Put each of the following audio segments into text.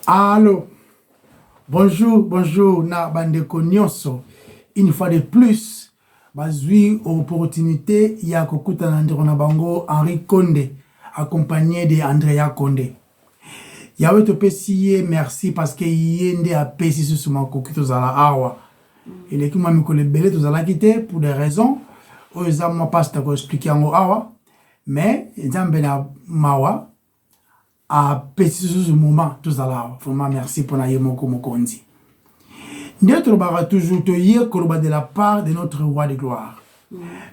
Allô, bonjour, na bandeko nyonso. Une fois de plus, bazui opportunité ya kokuta na ndeko na bango Henri Konde, accompagné de Andrea Konde. Yawe to pesiye merci parce que yende a pesi sur ma kokito zala awa. Il est comme mi kolebele to zala kité pour des raisons. Oza moi pas ta ko expliquer en awa, mais nzambe na mawa a petit ce moment tout ça là vraiment merci pour na yemoko mokonzi notre bara toujours te yé koloba de la part de notre roi de gloire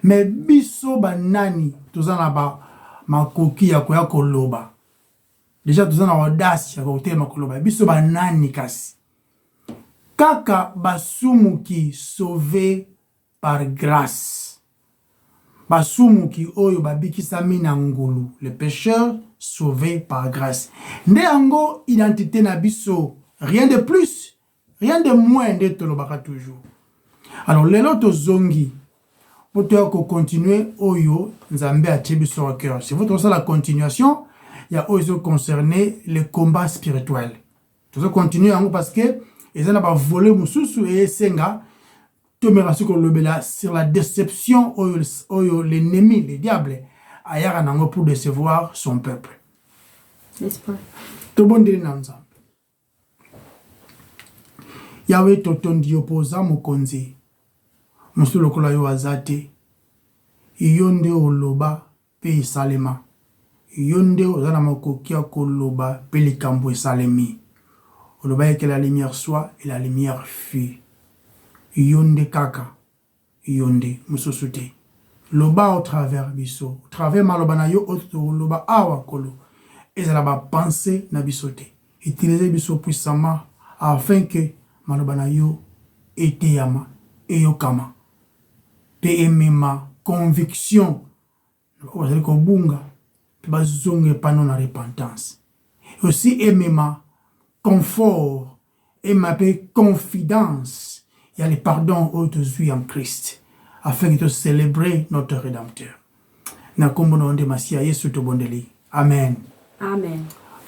mais biso banani tout ça là ba makoki ya ko ya koloba déjà tout ça na audace ya ko te makoloba biso banani kasi kaka basumuki sauvé par grâce basumuki oyo babikisa mina ngulu le pécheur sauvé par grâce. Ndeango identité na biso, rien de plus, rien de moins de tolobaka toujours. Alors lelo to zongi, pour te continuer oyo nzambe a tié biso au cœur. C'est votre ça la continuation, il y a oyo concerné le combat spirituel. Tout ça continue en parce que ils ont pas volé mususu et senga to me rassure sur la déception oyo l'ennemi, le diable ayara nango pour décevoir son peuple. N'est-ce pas? To bondeli na nzambe. Yawe totondi opoza mokonzi. Musu lokola yo azate. Yonde oloba pe isalema. Yonde ozana makoki ya koloba pe likambo esalemi. Oloba que la lumière soit et la lumière fut. Yonde kaka. Yonde mususute. Loba au travers biso, au travers maloba na yo auto loba awa kolo. Et ça va penser na bisote. Utiliser biso puissamment afin que maloba na yo eteyama eyokama. Pe emema conviction. Vous allez ko bunga pe bazonge pano na repentance. Aussi emema confort et ma pe confidence. Il y a le pardon au te suis en Christ. Afin de célébrer notre Rédempteur. Na kombo na onde masia Yesu to bondeli. Amen. Amen.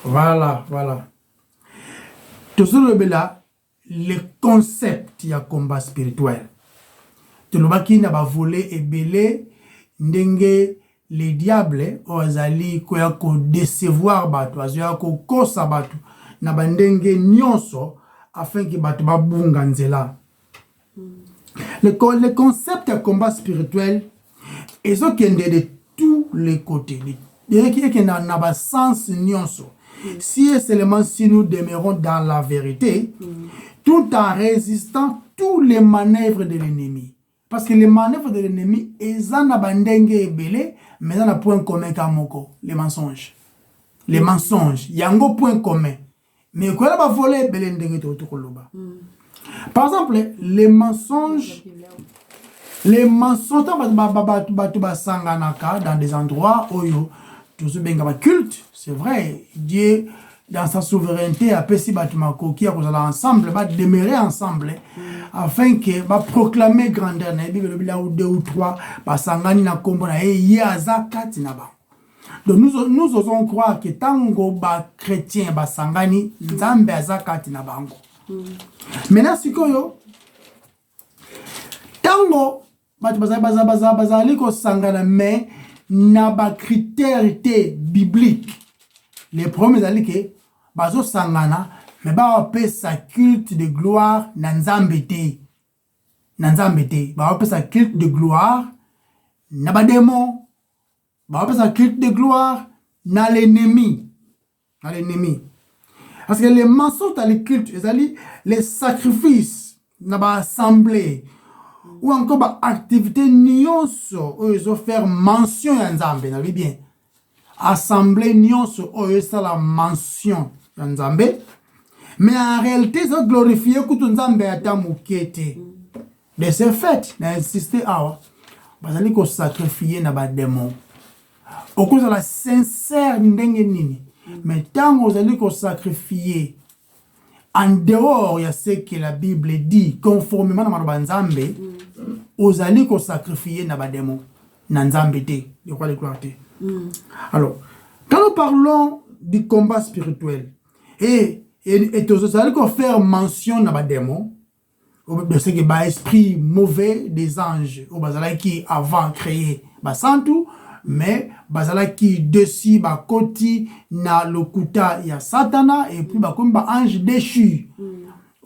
Voilà. Tout ce le concept ya combat spirituel. Tu le baki na ba volé et belé ndenge les diables ozali ko ya ko décevoir batu, azoya ko kosa batu na bandenge nyonso afin que batu ba bunga nzela. Le concept de combat spirituel est ce qui est de tous les côtés. Qui n'a pas sens nyonso. Si et seulement si nous demeurons dans la vérité, tout en résistant tous les manœuvres de l'ennemi. Parce que les manœuvres de l'ennemi, ils en abandonnent belé, mais ils ont un point commun kamoko, les mensonges. Les mensonges, il y a un point commun. Mais quand on va voler, belé ndenge to koloba. Par exemple, les mensonges dans des endroits où tout ce culte, c'est vrai, Dieu dans sa souveraineté a pesi batumako qui a ensemble, va demeurer ensemble afin que va proclamer grandeur na Bible là ou deux ou trois basangani na kombo na yazakati na ba. Donc nous osons croire que tango ba chrétien basangani nzambe azakati na bango. Maintenant sikoyo tango batu bazali ko sangana mais na ba critère biblique les premiers ali que bazo sangana mais ba pe sa culte de gloire na nzambe te ba pe sa culte de gloire na ba démon ba pe sa culte de gloire na l'ennemi parce que les mensonges dans les cultes, les sacrifices, dans l'assemblée, ou encore l'activité nyonso, où ils ont fait mention à Nzambe, vous bien. Assemblée nyonso, où ils ont la mention à Nzambe. Mais en réalité, ils ont glorifié que Nzambe a été moukete. De ce fait, ils ont insisté à ils ont sacrifié dans les démons. Au cours de la sincère ndengenini. Mais tant que vous allez sacrifier en dehors de ce que la Bible dit, conformément à Nzambe, vous allez sacrifier na bademo, na Nzambe te, le roi de gloire te. Alors, quand nous parlons du combat spirituel, Et tout ça, qu'on faire mention dans les démons, de ce qui est l'esprit mauvais des anges, ou qui avant créé, tout, mais qui dessus, côté, na lokuta, il y a Satana, et puis comme ange déchu.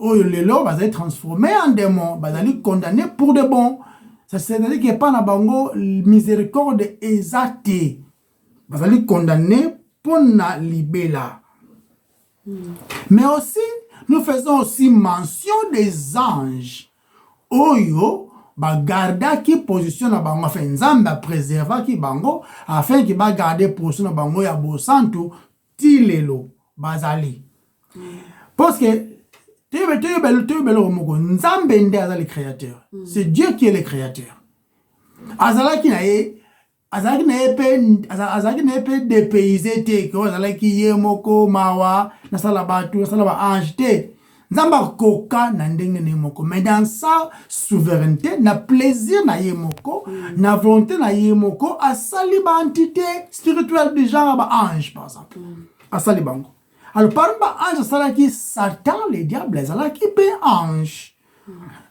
Les lots, transformés en démons, condamnés pour de bon. Ça c'est-à-dire qu'il n'y a pas na bango miséricorde exate. Condamnés pour na libéla. Mais aussi, nous faisons aussi mention des anges. Oyo, garda qui position na bango, enfin, nzamba préserva qui bango, afin qu'il va garder position na bango ya bosantu, tilelo, bazali. Parce que, nzambe nde azali créateur. C'est Dieu qui est le créateur. Azalaki na ye, azalaki na ye pe dépaysé te, ko azalaki ye moko mawa, nasala batu, nasala ba ange te. Nzamba koka na ndenge na ye moko. Mais dans sa souveraineté, na plaisir na ye moko, na volonté na ye moko, asali ba entité spirituelle du genre ba ange, par exemple. Asali bango. Alors, par exemple, ange, asali Satan, le diable, asali pe ange.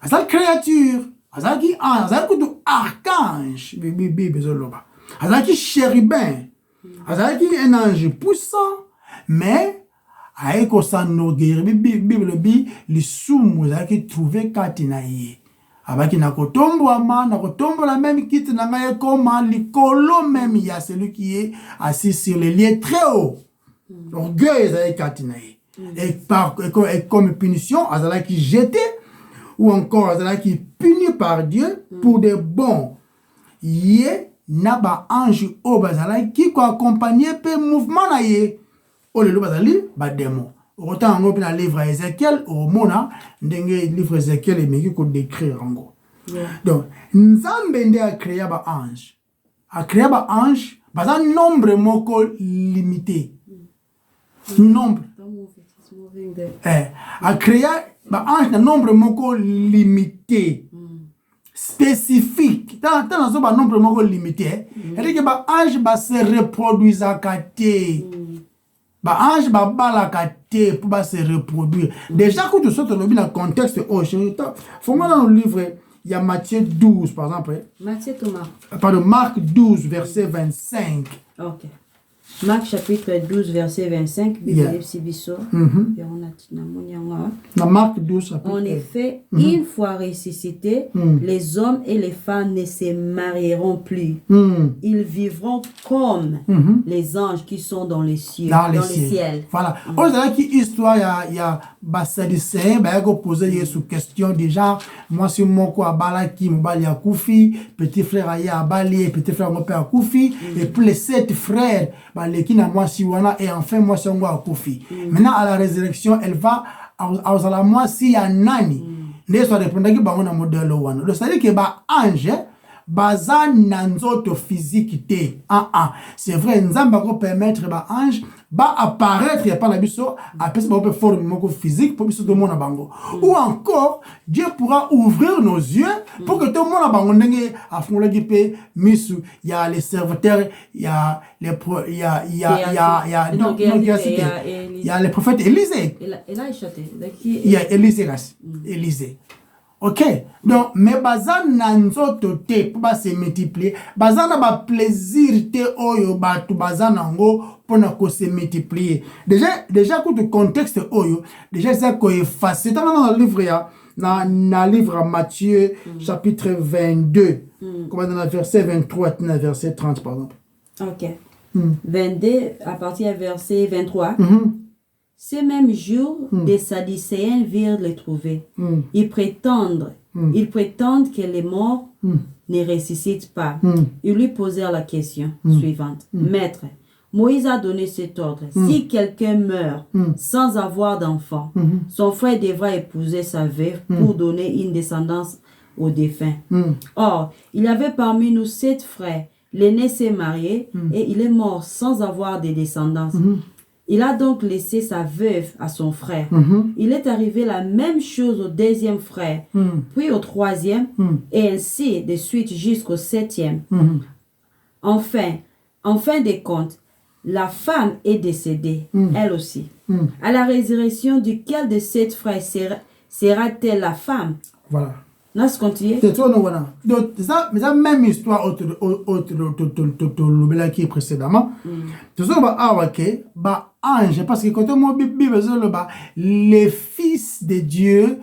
Asali créature. Azaki ange, azaki archange, azaki chérubin, azaki un ange puissant, mais aeko sanoguer, Bible bi, li sumu, azaki trouvé katinaye. Abaki na kotombo la même kit na ngaye koma, li kolo même, il y a celui qui est assis sur les lieux très hauts. Orgueil, azaki katinaye. Et comme punition, azaki jeté, ou encore qui puni par Dieu pour des bons. Yé naba ange o bazala qui ko accompagner pe mouvement na ye. O le bazali ba démon. Autant on na livre Ézéchiel au mona ndenge livre Ézéchiel et meki ko décrire ngo. Donc nzambe nde a créé ba ange. A créé ba ange bazan nombre moko limité. Nombre. A créé ange na nombre moko limité, spécifique. Tant un nombre moko limité, c'est-à-dire que ange se reproduise à côté. Ange balaka te pour se reproduire. Déjà quand tu sautes dans le contexte, faut moi dans le livre, il y a Matthieu 12 par exemple. Matthieu Thomas. Pardon, Marc 12 verset 25. Ok. Marc chapitre 12 verset 25. Marc 12 chapitre. En effet, une fois ressuscités, les hommes et les femmes ne se marieront plus. Ils vivront comme les anges qui sont dans les cieux. Dans les ciels. Voilà. Aujourd'hui, histoire, il y a Bassadicéen, il y a posé sous question déjà. Moi, c'est mon quoi, Balaki, Mbali à Koufi, petit frère Aya Bali, petit frère mon père à Koufi, et puis les 7 frères, qui n'a moi si wana, et enfin moi c'est à Koufi. Maintenant, à la résurrection, elle va à la moi si ya nani. Ne soit répondre qui bango na modèle wana. Le c'est-à-dire que ba ange baza nanzoto physique te. C'est vrai, nzamba ko permettre ba ange ba apparaître ya pas la biso après ça peut forme moko physique pour biso de mon bango. Ou encore Dieu pourra ouvrir nos yeux pour que tout le monde bango ndenge afongola gipe misu il y a les serviteurs il y a les il y a les prophètes Élisée. Il y a Élisée. Ok, donc, mais bazan nanzoto te pour se multiplier, bazan na ba plaisir te oyo batu bazan nango pour na ko se multiplier. Déjà coup de contexte oyo, déjà ça ko effacer dans le livre ya na livre Matthieu chapitre 22, comme dans le verset 23 et le verset 30 par exemple. Ok. 22 à partir du verset 23. Ce même jour, des Sadducéens virent le trouver. Ils prétendent que les morts ne ressuscitent pas. Ils lui posèrent la question suivante. Maître, Moïse a donné cet ordre. Si quelqu'un meurt sans avoir d'enfant, son frère devra épouser sa veuve pour donner une descendance au défunt. Or, il y avait parmi nous 7 frères. L'aîné s'est marié et il est mort sans avoir de descendance. Il a donc laissé sa veuve à son frère. Il est arrivé la même chose au 2e frère, puis au 3e, et ainsi de suite jusqu'au 7e. Enfin, en fin de compte, la femme est décédée, elle aussi. À la résurrection, duquel de sept frères sera-t-elle la femme? Voilà. Là, c'est continué. C'est toi, non, voilà. Donc, ça, mais ça, même histoire, autre qui est précédemment. Tout ça, bah, ange, parce que quand on Bible, les fils de Dieu,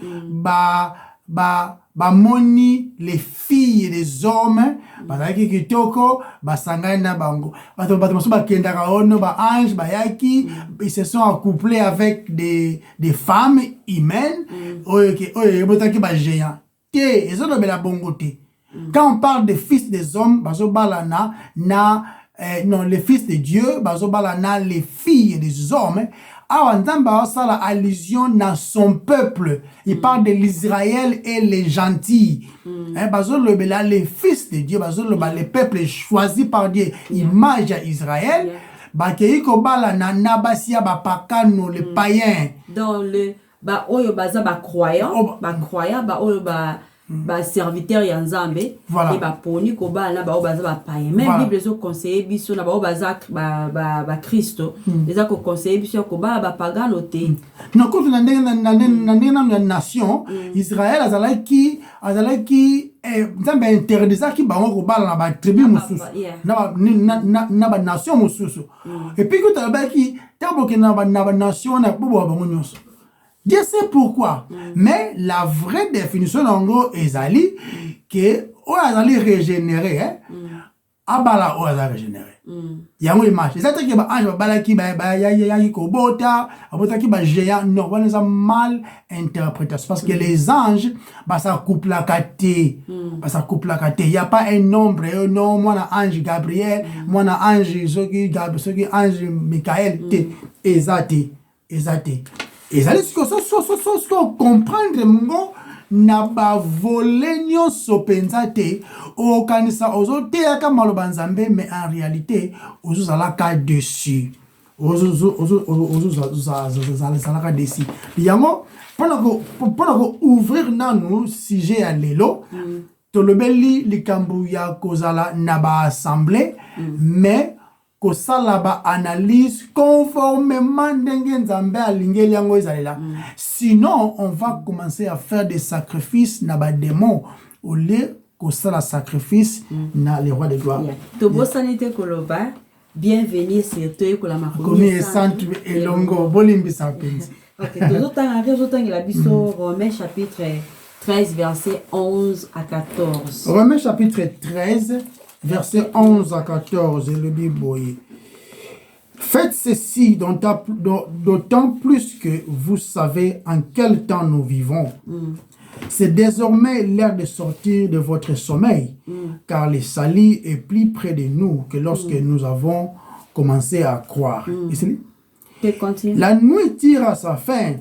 moni les filles des hommes, bazaki kitoko, basangani na bango. Bato mosusu bakendaka ono, ba ange, bayaki, ils se sont accouplés avec des femmes humaines, botaki ba géants. Quand on parle des fils des hommes, non, les fils de Dieu, les filles des hommes, la allusion dans son peuple. Il parle de l'Israël et les gentils. Les fils de Dieu, les peuples choisis par Dieu, image à Israël, les païens. Dans le oyo baza ba croyant, serviteur ya Nzambe, et poni ko ba na ba baza ba païen. Même Bible zo conseiller biso na ba baza ba Christo, les a ko conseiller biso ko ba pagano te. Non, quand on a une nation, Israël azalaki Nzambe interdisa ki ba ko ba na ba tribu mususu, na ba nation mususu. Et puis quand abaki taboke na ba nation na bo ba nyonso. Dieu sait pourquoi. Mais la vraie définition d'ango ezali que o azali régénéré, abala o azali régénéré. Yango image. C'est-à-dire que ba ange bala ki ya ko bota, abota ki ba géant, non, on les a mal interprétation parce que les anges ça couple la kate. Ça couple la kate. Il y a pas un nombre, non, moi na ange Gabriel, moi na ange soki ange Michael, ezate. Et ça dit que comprendre mon na ba volé nyonso penza te o kanisa ozote aka maloba Nzambe, mais en réalité ozozalaka dessus ozozalaka dessus yango pona ko ouvrir nanu sujet ya lelo tolobeli likambu ya kozala na ba assemblée, mais kosala ba analyse conformément ndenge Nzambe alingeli yango ezalela. Sinon on va commencer à faire des sacrifices na ba démons au lieu kosala sacrifice na les rois de gloire. Tobo sanité koloba bienvenue sur toi ko la makomi centre elongo bolimbisa penzi. OK, tozotanga la biso Romains chapitre 13 verset 11 à 14. Romains chapitre 13 verset 11 à 14, et le Bible. Faites ceci d'autant plus que vous savez en quel temps nous vivons. C'est désormais l'heure de sortir de votre sommeil, car le salut est plus près de nous que lorsque nous avons commencé à croire. La nuit tire à sa fin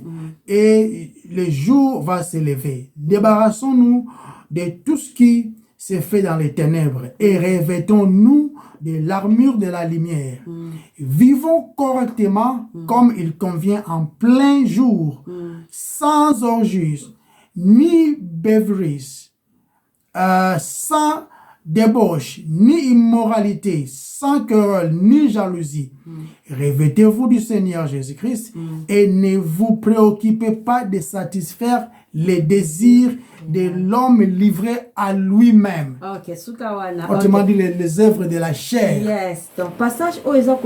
et le jour va se lever. Débarrassons-nous de tout ce qui c'est fait dans les ténèbres et revêtons-nous de l'armure de la lumière. Vivons correctement comme il convient en plein jour, sans orgie, ni beuverie, sans débauche, ni immoralité, sans querelle, ni jalousie. Revêtez-vous du Seigneur Jésus-Christ et ne vous préoccupez pas de satisfaire les désirs de l'homme livré à lui-même. Ok, Sukawana. Autrement dit, les œuvres de la chair. Yes. Donc, passage où ils ont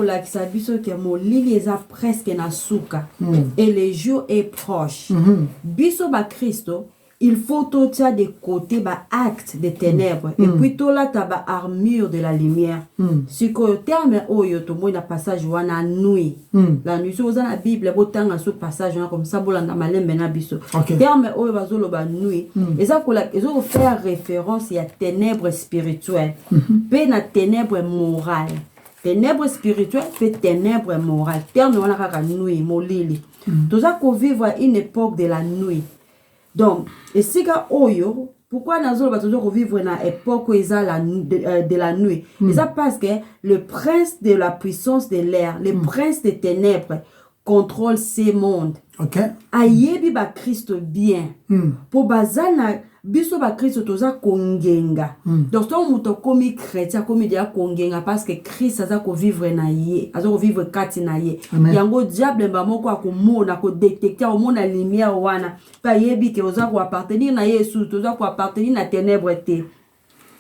biso que mon lit est presque na suka et le jour est proche. Biso ba Christo, il faut tout ça de côté ba acte des ténèbres et puis tout là ta ba armure de la lumière. Si que terme oyo to mo na passage wana nuit. La nuit so na Bible botanga so passage wana comme ça bolanda malembe na biso. Terme oyo bazolo ba nuit. Eza ko la ezo faire référence à ténèbres spirituelles. Pe na ténèbres morales. Ténèbres spirituelles fait ténèbres morales. Terme wana kaka nuit molili. Tout ça ko vivre une époque de la nuit. Donc, et si oyo, pourquoi nous allons toujours vivre dans l'époque de la nuit? C'est ça parce que le prince de la puissance de l'air, le prince des ténèbres, contrôle ce monde. Ok. Ayebi ba Christ bien. Po bazana biso ba Christ toza kongenga. Donc ton muto komi chrétien komi dia kongenga parce que Christ aza ko vivre na ye, aza ko vivre kati na ye. Yango diable ba moko akomona ko détecter au mona lumière wana. Pa yebi ke oza ko appartenir na Yesu, toza ko appartenir na ténèbres te.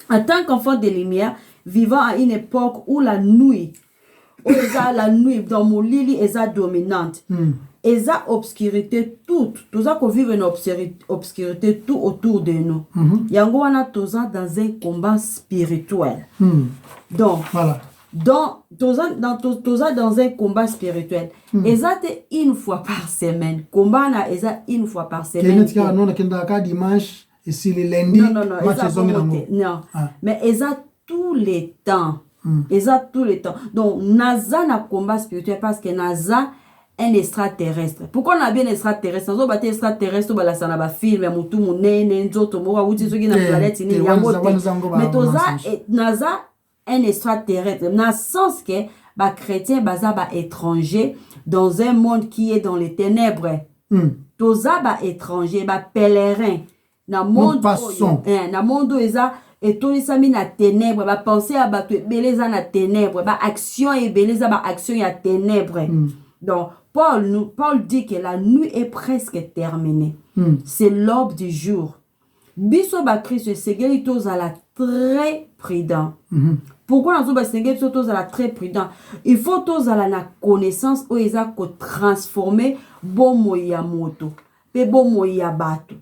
En tant qu'enfant de lumière, vivant à une époque où la nuit dans mon lili est dominante. Eza obscurité toute. Toza ko vivre une obscurité tout autour de nous. Yango wana toza dans un combat spirituel. Donc, voilà. Toza dans un combat spirituel. Eza te une fois par semaine. Combat na eza une fois par semaine. Dimanche et si le lundi. Non. Mais eza tous les temps. Eza tous les temps. Donc, naza na combat spirituel parce que naza un extraterrestre. Pourquoi on a bien extraterrestre? On a bien extraterrestre, on a un film, mutu munene, nzoto mowa wuti soki na planète ni yangote. Mais toza naza un extraterrestre. Dans le sens que ba chrétien baza ba étranger dans un monde qui est dans les ténèbres. Toza ba étranger, ba pèlerin. Na monde na monde eza et tout ça mis na ténèbres, ba penser à ba beleza na ténèbres, ba action et beleza ba action ya ténèbres. Donc Paul dit que la nuit est presque terminée. C'est l'aube du jour. Biso ba Christ segeli toza la très prudent. Pourquoi nous ba segeli toza la très prudent? Il faut toza la na connaissance o eza ko transformer bomo ya moto, pe bomo ya bato.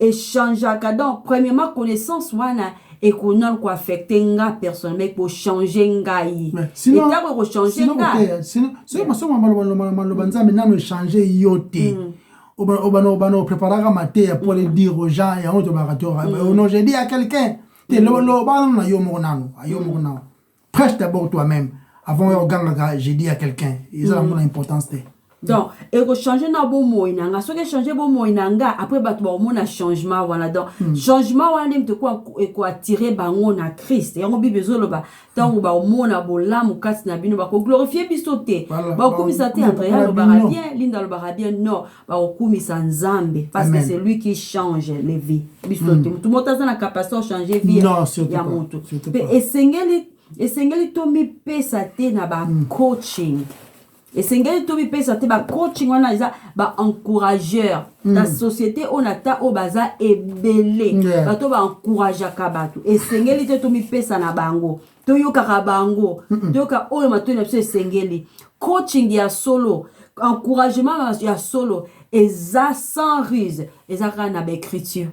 Et changer donc premièrement connaissance wana et qu'on a quoi affecter nga personnellement pour changer nga yi. Sinon et pour changer nga. Sinon malbanza maintenant changer yote. Obano préparer maté pour le dire aux gens et on te baratora. Non, j'ai dit à quelqu'un, te lo bano na yo monano, ayo monano. Prêche d'abord toi-même avant ganga j'ai dit à quelqu'un. Ils ont l'importance de. Donc, et que changer na bon mot inanga, ce que changer bon mot inanga, après bah tu vas au monde changement voilà donc changement voilà n'aime te quoi et quoi attirer bango na Christ et on bi besoin le ba tant ou ba au monde na bola mu kasi na bino ba ko glorifier bisoté ba ko misate Andrea le barabien linda le barabien non ba ko kumisa nzambe parce que c'est lui qui change les vies bisoté tout monde a la capacité de changer vie ya moto et sengeli to mi pesa te na ba coaching. Et c'est ngeli to bi pesa te ba coaching wana isa ba encourageur la société on ata o baza ebele ba to ba encourager ka bato et sengeli te to mi pesa na bango to yoka ka bango to yoka o ma to na pesa sengeli coaching ya solo encouragement ya solo eza sans ruse eza ka na ba écriture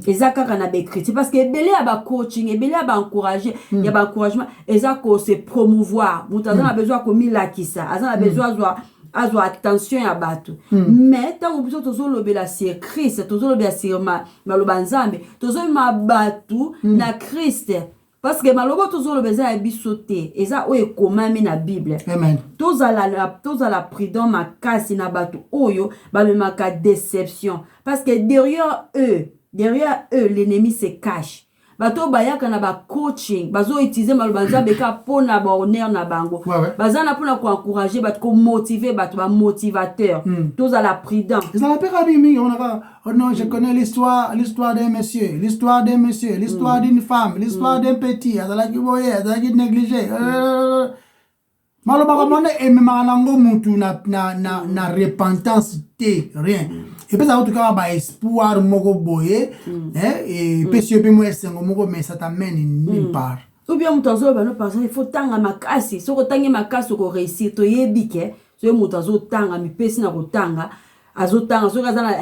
eza kaka na bécriture parce que ebele ya ba coaching ebele ya ba encourager ya ba encouragement eza ko se promouvoir mutaza na besoin ko milakisa aza na besoin azwa attention ya bato mais tant biso tozolobela sur Christ tozolobela sur maloba nzambe tozolobela bato na Christ parce que maloba tozolobeza ya biso te eza oyo ekomami na Bible. Amen. Tozala prudent makasi na bato oyo bamemaka déception parce que derrière eux, l'ennemi se cache. Bato bayaka na ba coaching, bazo utiliser malobanza beka pona ba honneur na bango. Bazana pona ko encourager, bato ko motiver, bato ba motivateur. Tous à la prudence. Ils ont la péradimie, on a oh non, je connais l'histoire d'un monsieur, l'histoire d'une femme, l'histoire d'un petit, azala ki boye, azala ki négligé. Malobaka mona et même nango mutu na repentance te rien. Et puis ça en tout cas ba espoir moko boye et pesio pe mo esengo moko mais ça t'amène nulle part. Ou bien mutazo ba no parce il faut tanga makasi, soko tangi makasi ko réussir to yebike, so mutazo tanga mi pesi na ko tanga. Azotanga soka zana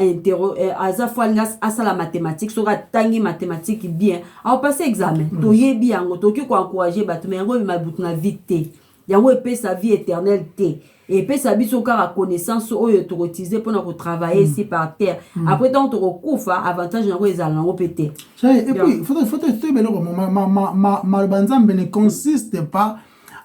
aza fwalinga asala mathématique soka tangi mathématique bien. A passer examen. To yebi yango to ki ko encourager bato mais yango mabutu na vite. Yango epé sa vie éternelle te et puis sa biso ka connaissance oyo to utiliser pour travailler ici par terre après tant to kufa avantage yango ezala nango pété et puis faut te beloko malbanzambe ne consiste pas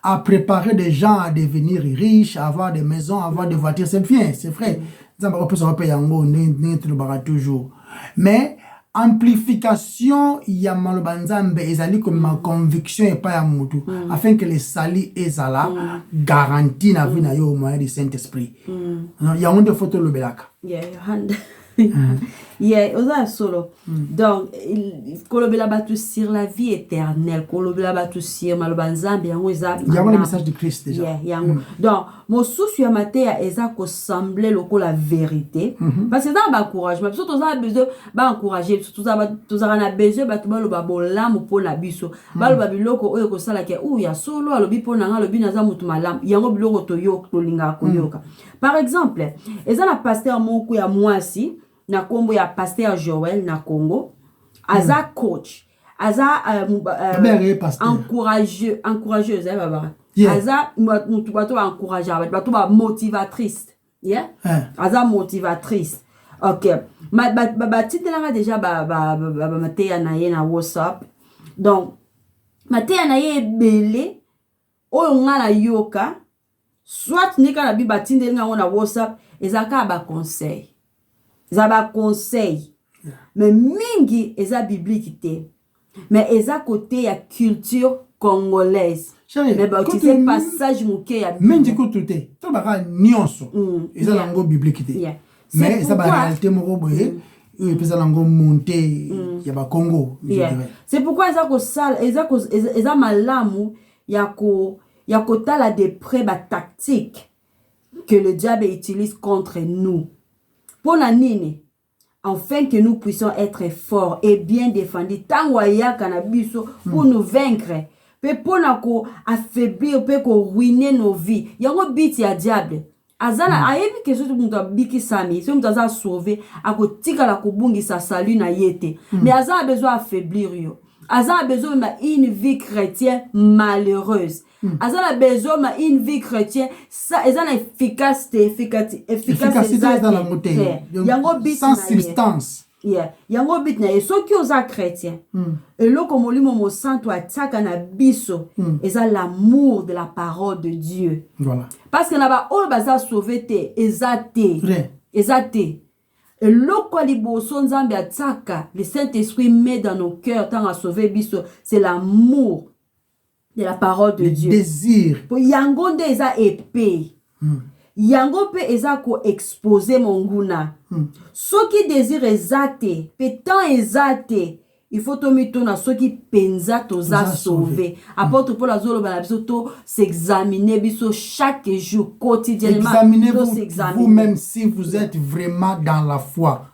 à préparer des gens à devenir riches, à avoir des maisons, à avoir des voitures, c'est bien, c'est vrai. Ça on peut yango ne toujours mais amplification ya maloba nzambe ezali comme ma conviction et pas ya mutu afin que les sali ezala garantie na vie na yo au moyen du Saint-Esprit. Ya onde photo lobelaka. Yeah, your hand. Yeah, oza solo. Donc, kolobela batu sur la vie éternelle, kolobela batu sur maloba nzambe yango eza. Yango le message de Christ déjà. Yeah, yango. Donc, mon souci ya matéya eza ko sembler loko la vérité parce que ça ba encouragement, parce que toza besoin ba encourager, toza na besoin batu baloba bolamu pona biso. Baloba biloko oyo ko sala ke ou ya solo alobi pona nga alobi naza mutu malamu. Yango biloko to yo to linga koyoka. Par exemple, eza na pasteur moko ya mwasi na kombo ya pasteur Joël na Congo, aza coach, aza encourageuse baba. Aza mutu bato encourageable, bato ba motivatrice. Yeah? Aza motivatrice. OK. Ba titelanga déjà ba mateya na ye na WhatsApp. Donc mateya na ye belé oyo ngala yoka soit nika na bi batindelinga na WhatsApp ezaka ba conseil. Zaba conseil. Mais mingi eza biblique te. Mais eza côté ya culture congolaise. Mais bah tu sais passage mouké ya mingi kotuté. To baka nyonso. Eza lango biblique te. Mais eza ba réalité moko boye. Et puis lango monté ya ba Congo. C'est pourquoi eza ko sal eza malamu ya ko tala des près ba tactique que le diable utilise contre nous. Pour la nini, afin que nous puissions être forts et bien défendus, tangwaya kanabiso pour nous vaincre, pour nous affaiblir, pour ruiner nos vies. Yango biti ya diable. Azana ayebi que ce muta biki sami, ce muta za sauver, ako tika la kubungi sa salut na yete. Mais Azana a besoin d'affaiblir yo. Azana a besoin d'une vie chrétienne malheureuse. Azana a besoin d'une vie chrétienne sans efficacité dans la montée. Sans substance. Yeah. Yango bit na so ki oza chrétien. Et lo comme molimo mo santo ataka na biso, eza l'amour de la parole de Dieu. Voilà. Parce que na ba o baza sauver te, ezate. Et loko liboso nzambe ataka, le Saint-Esprit met dans nos cœurs tant à sauver biso, c'est l'amour de la parole de Dieu. Désir. Pour yango nde eza épée. Yango pe eza ko exposer monguna. Soki désir ezate, pétant ezate, il faut to mitona soki penza toza sauver. Apôtre Paul azolo bala biso to s'examiner biso chaque jour quotidiennement. Examinez-vous vous-même si vous êtes vraiment dans la foi.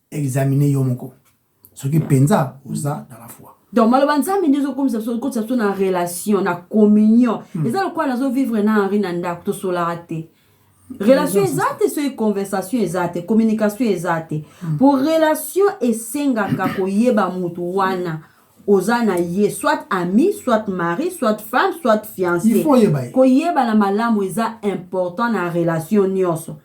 Examinez yomoko. Soki penza oza dans la foi. Donc malobanza mindizo comme ça na relation, na communion. Et ça le quoi nazo vivre na henri nanda to solarate. Relation exacte sur conversation exacte, communication exacte. Pour relation esenga ka koyeba mutu wana ozana ye soit ami, soit mari, soit femme, soit fiancé. Il faut yeba. Koyeba na malamu eza important na relation nyonso.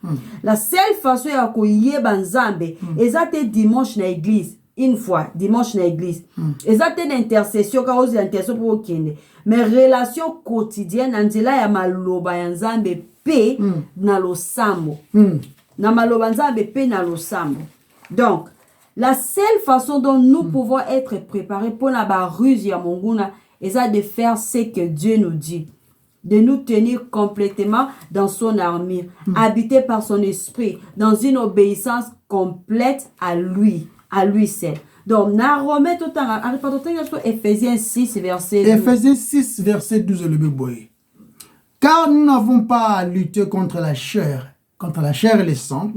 La seule façon ya koyeba nzambe ezate dimanche na église. Une fois, dimanche na église. Ezate d'intercession ka ozi intercession pour okende. Mais relation quotidienne anzela ya maloba ya nzambe pe na losambo. Na maloba nzambe pe na losambo. Donc, la seule façon dont nous pouvons être préparés pour la ruse ya monguna est de faire ce que Dieu nous dit. De nous tenir complètement dans son armure, habité par son esprit, dans une obéissance complète à lui seul. Donc, na Romains tout temps, Ephésiens 6, verset 12. Ephésiens 6, verset 12, le béboy. Car nous n'avons pas à lutter contre la chair et le sang,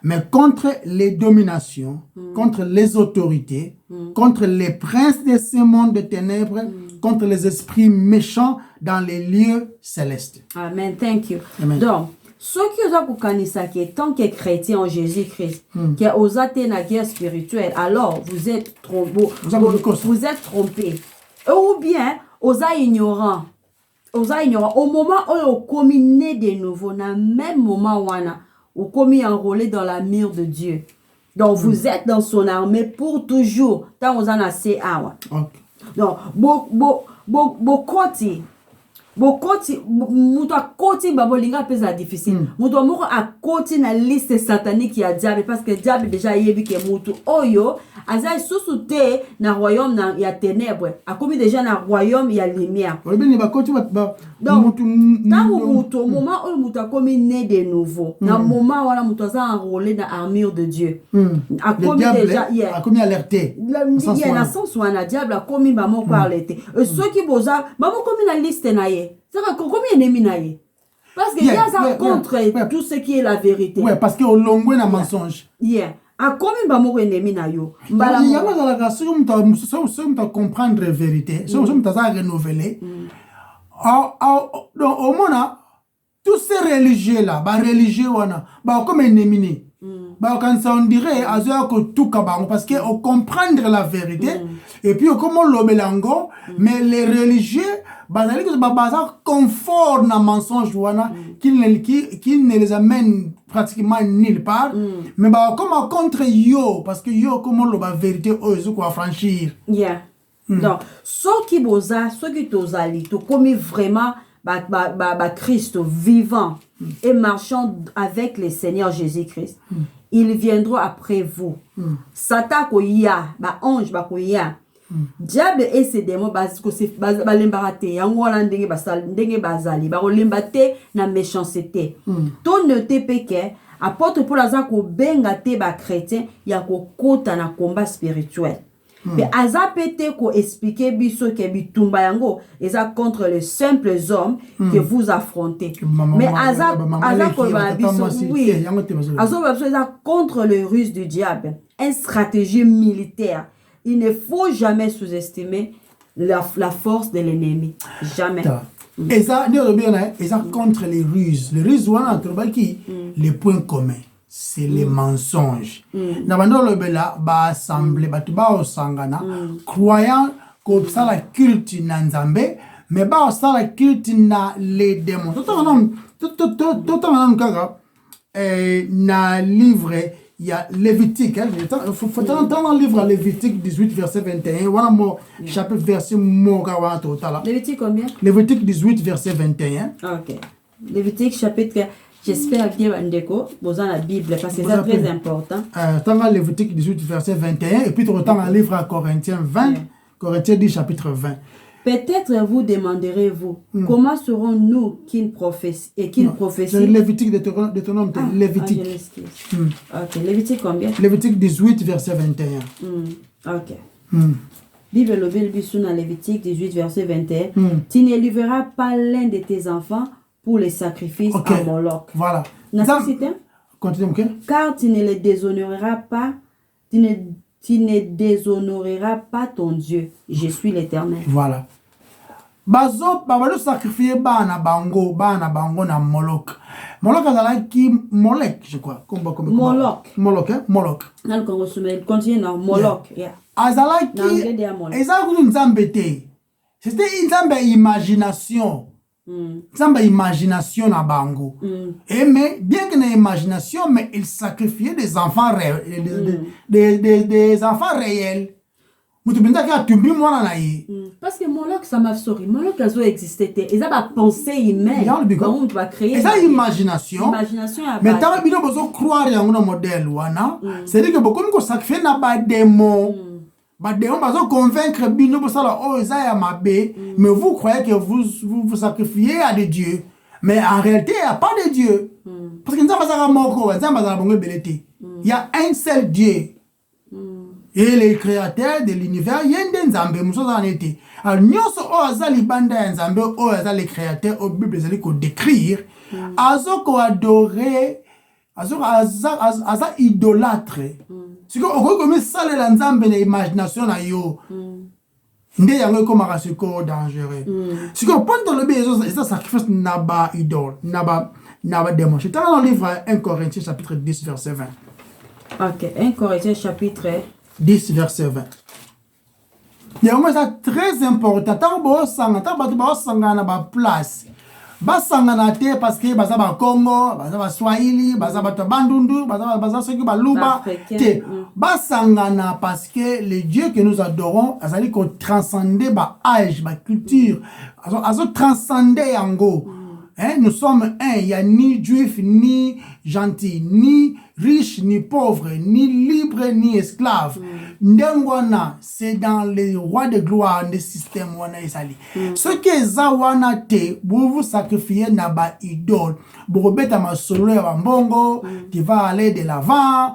mais contre les dominations, contre les autorités, contre les princes de ce monde de ténèbres, contre les esprits méchants dans les lieux célestes. Amen. Thank you. Amen. Donc, ceux qui ont kanisa qui est tant que chrétien en Jésus-Christ, qui a osé la guerre spirituelle, alors vous êtes trompé. Vous êtes trompé. Ou bien, osa ignorant. Au moment où on commis né de nouveau, dans le même moment où on commis enrôlé dans la mire de Dieu. Donc vous êtes dans son armée pour toujours. Tant vous en avez assez. Donc, bokoti mutu akoti babolinga pesa difficile mutu moko akoti na liste satanique ya diable parce que diable déjà yebi ke mutu oyo aza susu te na royaume na ya ténèbres akomi déjà na royaume ya lumière olobeni bakoti donc tango mutu moment oyo mutu akomi né de nouveau na moment wana mutu aza enrôlé na armure de Dieu akomi déjà akomi alerté na sens wana diable akomi bamoko alerté soki boza bamoko komi na liste na ye saka komi ennemi na ye parce que ya ça contre tout ce qui est la vérité ouais parce que olongwe na mensonge akomi bamoko ennemi na yo mbala yango zalaka soki mutu comprendre vérité soki mutu aza renouveler donc omona tous ces religieux là bareligieux wana bakomi ennemi ne bakanisa on dirait azoya kotuka bango parce que on comprendre la vérité et puis comment lobelango mais les religieux bazali que baza confort na mensonge wana qui ne les amène pratiquement nulle part mais ba comme contre yo parce que yo comment lo ba vérité oyo ko affranchir donc soki boza soki tozali to komi vraiment ba Christ vivant et marchant avec le Seigneur Jésus-Christ ils viendront après vous Satan koya ba ange ba koya diable et ses démons balembara te yango wana ndenge bazali bakolemba te na méchanceté to note peke apôtre Paul aza kobenga te ba chrétien ya kokota na combat spirituel mais aza pete ko expliquer biso ke bitumba yango eza contre les simples hommes que vous affrontez mais aza ko ba biso oui aza contre le ruse du diable une stratégie militaire. Il ne faut jamais sous-estimer la force de l'ennemi. Jamais. Et ça, contre les ruses. Les ruses, les points communs, c'est les mensonges. Nabando le bela ba assemblée, ba tuba osangana, croyant que ça la culte na nzambe, mais ba ça la culte na les démons. Tout na livre il y a Lévitique, il faut entendre le livre Lévitique 18, verset 21. Voilà mon chapitre, verset total. Lévitique combien? Lévitique 18, verset 21. Ok. Lévitique chapitre, j'espère bien Ndeko, vous avez la Bible, parce que c'est très important. Tant Lévitique 18, verset 21, et puis tu retends le livre à Corinthiens 20, Corinthiens 10, chapitre 20. Peut-être vous demanderez-vous, comment serons-nous qu'une prophétie C'est Lévitique Deutéronome, Lévitique. Ok, Lévitique combien? Lévitique 18, verset 21. Ok. Bible le dans Lévitique 18, verset 21. Tu ne livreras pas l'un de tes enfants pour les sacrifices à Moloch. Voilà. Continue, car tu ne les déshonoreras pas, tu ne déshonoreras pas ton Dieu. Je suis l'Éternel. Voilà. Bazo sacrifier bana bango na Moloch. Moloch azalaki Molek, je crois. Moloch. Dans Congo Soumel, continue dans Moloch. Azalaki ezalaki nzambe te. C'était une nzambe imagination. Nzambe imagination na bango. Et mais bien que na imagination, mais il sacrifiait des enfants des enfants réels. Parce que Moloch, ça m'a souri. Moloch a existé. Ils ont pas pensé humaine. Comment tu vas créer? Et ça, imagination. Mais tant que vous avez croire à un modèle, c'est-à-dire que beaucoup de sacrifier na ba démon. Ba démon va convaincre bino pour ça oh ça ya mabé. Mais vous croyez que vous sacrifiez à des dieux. Mais en réalité, il n'y a pas de Dieu. Parce que il y a un seul Dieu. Et le créateur de l'univers, il y a un Nzambe, alors, nous sommes banda Nzambe, le créateur, au Bible, c'est qu'on décrire, azo adorer, azo idolâtre. C'est qu'on ça le Nzambe na imagination na yo. Ndé yango comme rasiko dangereux. C'est qu'on prend le bézo, ça sacrifice naba idole, naba démon. C'est dans le livre 1 Corinthiens chapitre 10 verset 20. OK, 1 Corinthiens chapitre 10 verset 20. Il y a très important. Tant que vous avez na ba place, basangana te parce que baza ba Congo, baza ba Swahili, baza ba Bandundu, baza ceux qui ba Luba te. Basangana parce que le Dieu que nous adorons, azali ko transcender ba âge, ba culture, azo transcender yango. Hein, nous sommes un, il n'y a ni juif, ni gentil, ni riche, ni pauvre, ni libre, ni esclave. Ndengwana, c'est dans les rois de gloire, des systèmes wana isali. Ce que zawana te, vous sacrifiez na ba idole, vous rebêtez ma solo ya bambongo, tu vas aller de l'avant,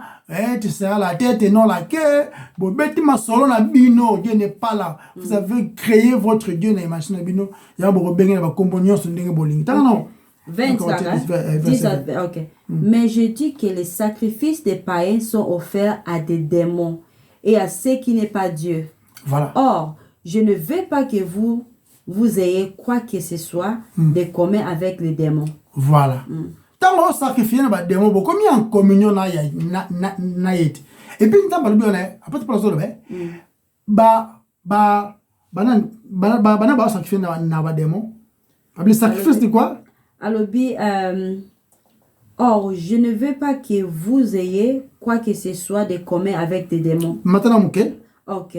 tu seras la tête et non la queue. Vous rebêtez ma solo na bino, Dieu n'est pas là. Vous avez créé votre Dieu na machine bino. Ya vous rebêtez na ba compagnon sur ndenge boling. Non. 24, hein? Ok. Mais je dis que les sacrifices des païens sont offerts à des démons et à ceux qui n'est pas Dieu. Voilà. Or, je ne veux pas que vous ayez quoi que ce soit de commun avec les démons. Voilà. Tant que vous sacrifiez les démons, vous commis en communion na yet. Et puis tant que vous après tu peux le faire. Ba sacrifier na démons. Le sacrifice de quoi? Alors, or, je ne veux pas que vous ayez quoi que ce soit de commun avec des démons. Maintenant, ok. Ok.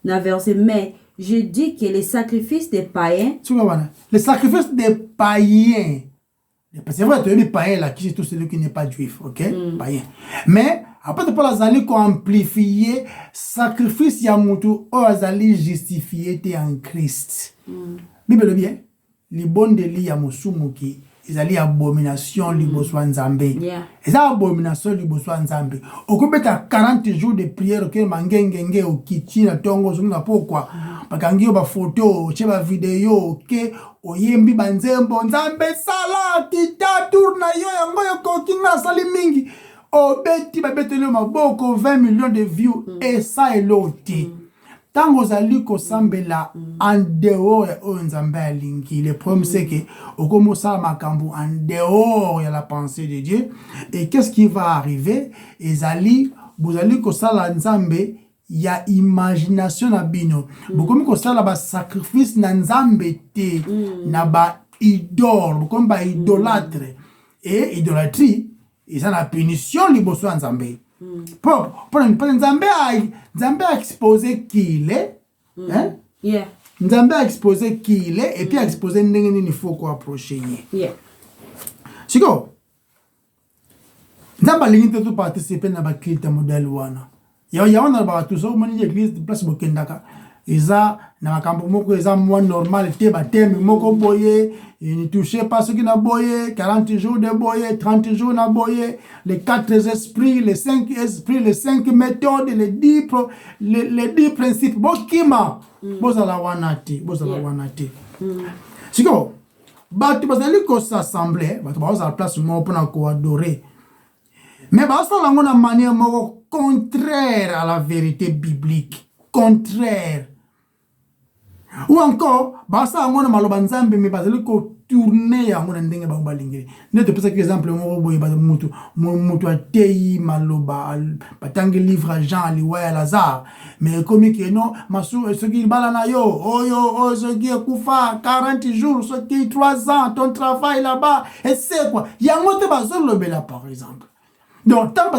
Mais je dis que les sacrifices des païens. Les sacrifices des païens. C'est vrai, tu as des païens là, qui est tout celui qui n'est pas juif, ok? Païen. Mais, après, tu peux les amplifier. Sacrifice yamutu, ou azali justifié en Christ. Bible bien. Les bonnes de l'IA Mosumuki, ils allaient abomination liboso nzambe. Ils abomination liboso nzambe. Okubeta 40 jours de prière que mangengenge au kiti na tongo zunga pourquoi? Bakangi ba photo, cheba vidéo que oyembi banzembo nzambe sala tita tourna yo yango yo kokinga sali mingi. Obeti babetele maboko 20 millions de views et ça est l'autre. Tango zali ko sambela en dehors nzambe alingi. Le problème c'est que okomo sa makambu en dehors ya la pensée de Dieu. Et qu'est-ce qui va arriver? Ezali vous allez ko sala nzambe ya imagination na bino. Bokomi ko sala ba sacrifice na nzambe te na ba idole, bokomi ba idolâtre. Et idolâtrie, ça la punition liboso nzambe. Pour Nzambe a exposé qui il est. Hein? Yeah. Nzambe a exposé qui il est et puis a exposé il faut qu'on approcher. Yeah. Chico, Nzambe a limité tout participer dans la clé modèle wana. Ya on a tout ça, on église de place Bokendaka. Isa na makambo moko eza moi normal te bateme moko boye ne touchez pas ceux qui n'a boye 40 jours de boye 30 jours na boye les 4 esprits les 5 esprits les 5 méthodes les 10 principes bokima bozala wanati siko batu bazali ko s'assembler batu bazala place mo pona ko adorer mais bazala ngona manière moko contraire à la vérité biblique contraire. Ou encore, basa ngona maloba nzambe me bazali ko tourner ya ngona ndenge ba balingiri. Ne te pesa que exemple mo boye ba mutu atei maloba batangi livre Jean aliwa Lazare. Mais comme que non, masu ce qui bala na yo, oh ce qui kufa 40 jours, ce qui 3 ans ton travail là-bas et c'est quoi? Ya ngote bazolo lobela par exemple. Donc, tant que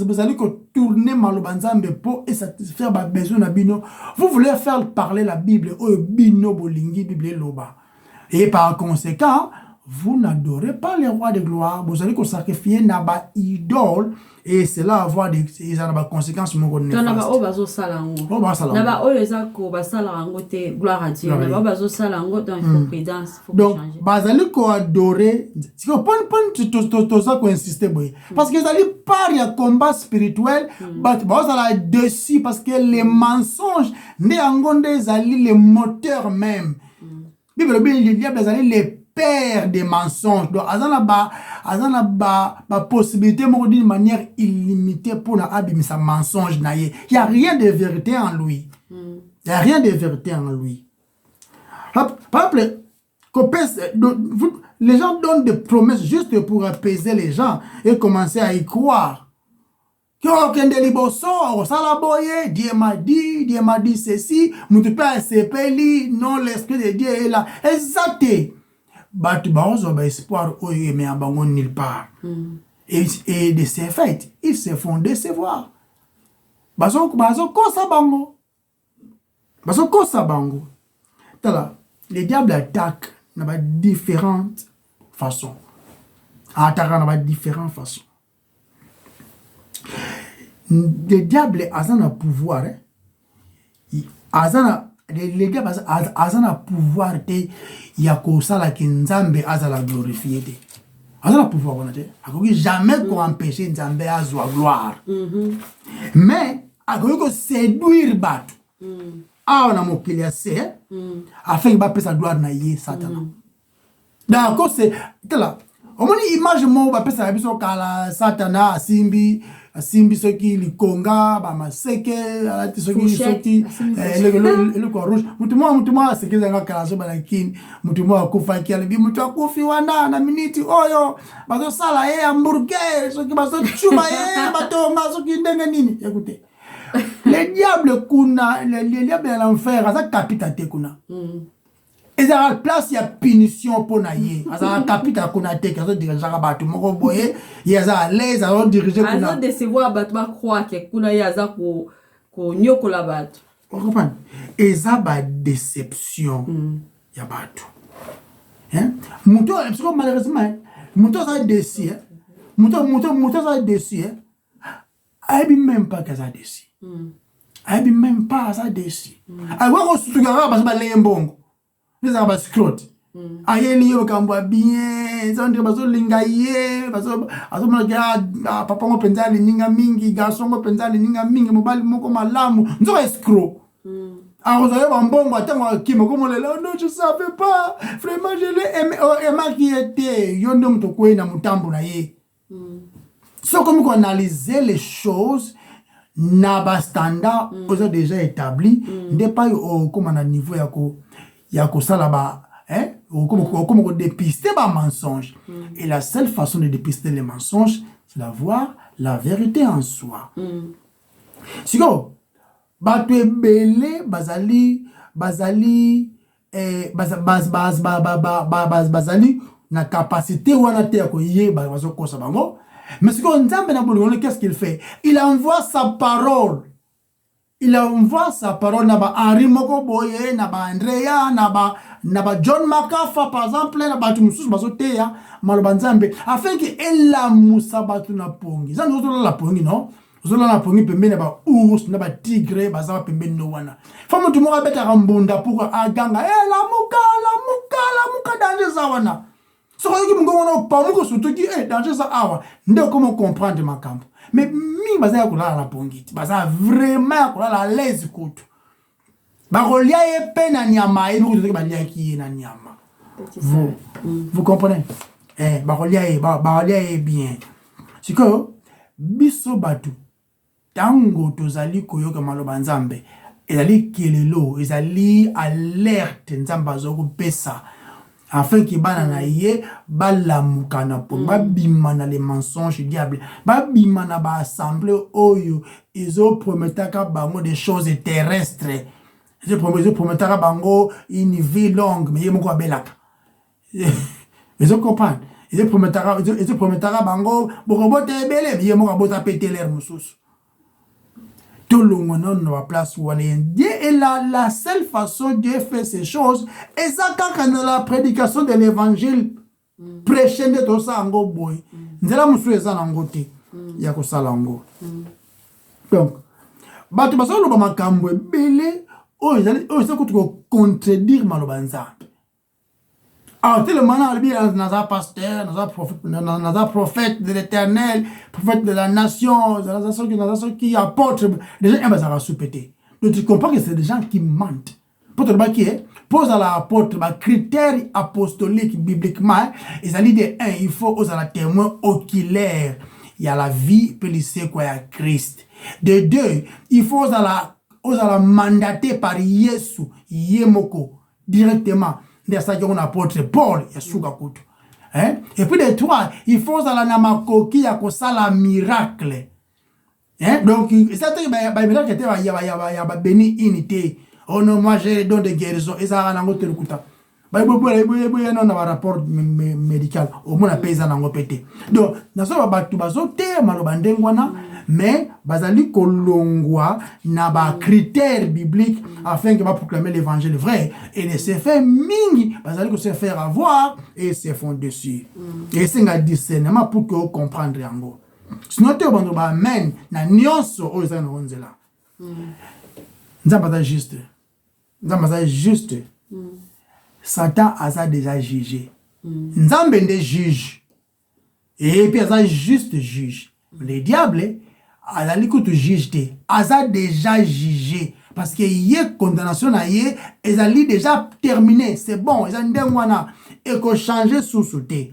vous allez tourner malobanzambe pour satisfaire vos besoins na bino, vous voulez faire parler la Bible au bino bolingi Bible loba. Et par conséquent, vous n'adorez pas les rois de gloire, vous allez sacrifier naba idole et cela avoir des conséquences mon connaît. Naba o bazo salango. Naba o ezako basalango te gloire à Dieu. Naba bazo salango dans une présence faut donc changer. bazali ko adorer, si on tout ça ko insister boy. Parce que ezali par ya combat spirituel, bazala dessus parce que les mensonges ne angonde ezali les moteurs même. Bible il y a bazali les père des mensonges. Donc, azana ba possibilité d'une manière illimitée pour la abimisa mensonge naie. Il n'y a rien de vérité en lui. Il n'y a rien de vérité en lui. Par exemple, les gens donnent des promesses juste pour apaiser les gens et commencer à y croire. Dieu m'a dit ceci, non, l'esprit de Dieu est là. Exact. bato baozo ba espoir oyo mais abango nulle part. Et de ces faits, ils se font décevoir. Bazo kosa bango. Bazo kosa bango. Tala, le diable attaque dans différentes façons. Attaque dans différentes façons. Le diable a un pouvoir. Le diable a un pouvoir de yakosala kinzambe azala glorifié. Azala pouvoir on a dit. Akoki jamais qu'on empêcher nzambe azwa gloire. Mais akoki séduire bato. Ah on a mokili assez afin que ba pesa gloire na ye Satan. D'accord c'est là. On moni image mo ba pesa biso kala Satana simbi soki likonga ba maseke alati soki le ko rouge mutu mo seke zanga kala so balakin mutu mo akufa ki ali mutu akufi wana na minute oyo bazo sala hamburger soki bazo chuma batonga soki ndenge nini écoutez le diable kuna le diable de l'enfer ça capitaine kuna et ça la place il y a punition pour naïe ça capitaine kuna te que ça diriger bato moko boye il ça à l'aise à diriger kuna ça décevoir bato ba croire que kuna ya za ko nyokola bato on comprend et ça ba déception ya bato hein muto parce que malheureusement muto ça déçu muto ça déçu aibi même pas que ça déçu aibi même pas ça déçu aiwa ko sutugara parce que ba mbongo les aba scrot ayeli yo kambwa bien zonde bazo linga ye bazo mona papa ngo penzali ninga mingi garçon ngo penzali ninga mingi mobali moko malamu nzo escro arozo ba mbongo atango kimo ko molela non je savais pas vraiment je l'ai aimé qui était yo ndo mtoko na mutambo na ye so comme qu'on analyser les choses na ba standard aux déjà établi n'est pas comme à niveau yako sala ba comme dépister ba mensonge et la seule façon de dépister les mensonges c'est d'avoir la vérité en soi. Siko ba tu belé bazali na capacité wana te ko yeba bazo kosa bango. Mais ce qu'on entend maintenant, qu'est-ce qu'il fait? Il envoie sa parole. Il envoie sa parole na ba Henri Moko Boye, na ba Andrea, na ba John Makafa par exemple, na ba tumusus bazoteya malobanzambe afin que ela musa batu na pongi. Ça nous la pongi non? Nous la pongi pembe na ba ours, na ba tigre, baza pembe no wana. Famo tumo ka beta rambonda pour aganga. La muka danger za wana. So que mungo wana pa mungo surtout qui danger ça awa ndeko comment comprendre ma camp mais mi baza ko la pongiti baza vraiment ko la l'aise kutu ba rolia e pena nyama e ko ba lia ki na nyama vous comprenez ba rolia e bien c'est que biso batu tango tozali koyoka maloba nzambe ezali kelelo ezali alerte nzamba zo ko pesa afin que banana ye balamukana pour babimana les mensonges du diable babimana ba assemblée oyo izo prometaka bango des choses terrestres ils prometaka bango une vie longue mais yemoko abelaka ils comprennent ils prometaka bango bokobote ebele mais yemoko abota péter l'air mususu tout le monde n'a pas place où aller. Dieu est la seule façon de faire ces choses. Et ça, quand dans la prédication de l'évangile, prêcher de tout ça en go boy. Nous allons nous ça en goté. Il y a que ça en go. Donc, tu vas le makambo belé. Oh, ils ont contredire malobanza. Alors, tellement dans un pasteur, dans un prophète de l'éternel, prophète de la nation, dans un qui apporte, les gens, ça va soupeter. Donc, tu comprends que c'est des gens qui mentent. Pour te dire, pose à l'apôtre, critères apostoliques, bibliquement, ils ont dit de un, il faut aux témoins oculaires. Il y a la vie, puis il sait quoi, il y a Christ. De deux, il faut aux la mandater par Yesu, Yemoko, directement. Il ça qu'on apôtre Paul, il y a Souga Koutou. Et puis de trois, il faut à la namakoki, il y a la miracle. Donc, ça miracle était, il y a béni unité. Oh non, moi j'ai les dons de guérison. Et ça a un autre coup. non na rapport médical au moins paysan nango pété donc naso ba batu bazote maloba ndengwana mais bazali kolongwa na ba critères bibliques afin que va proclamer l'évangile vrai et les se fait mingi bazali ko se faire avoir et se font dessus et c'est un discernement pour que vous comprendre yango sinon te bando ba amen na nyonso o za no nzela nzamba za juste Satan a déjà jugé. Nzambe nde juge. Et puis a juste juge. Le diable a l'écoute juge te. A déjà jugé. Parce que y a condamnation na yé, ezali déjà terminé. C'est bon, ezali ndengwana. Et qu'on change sous te.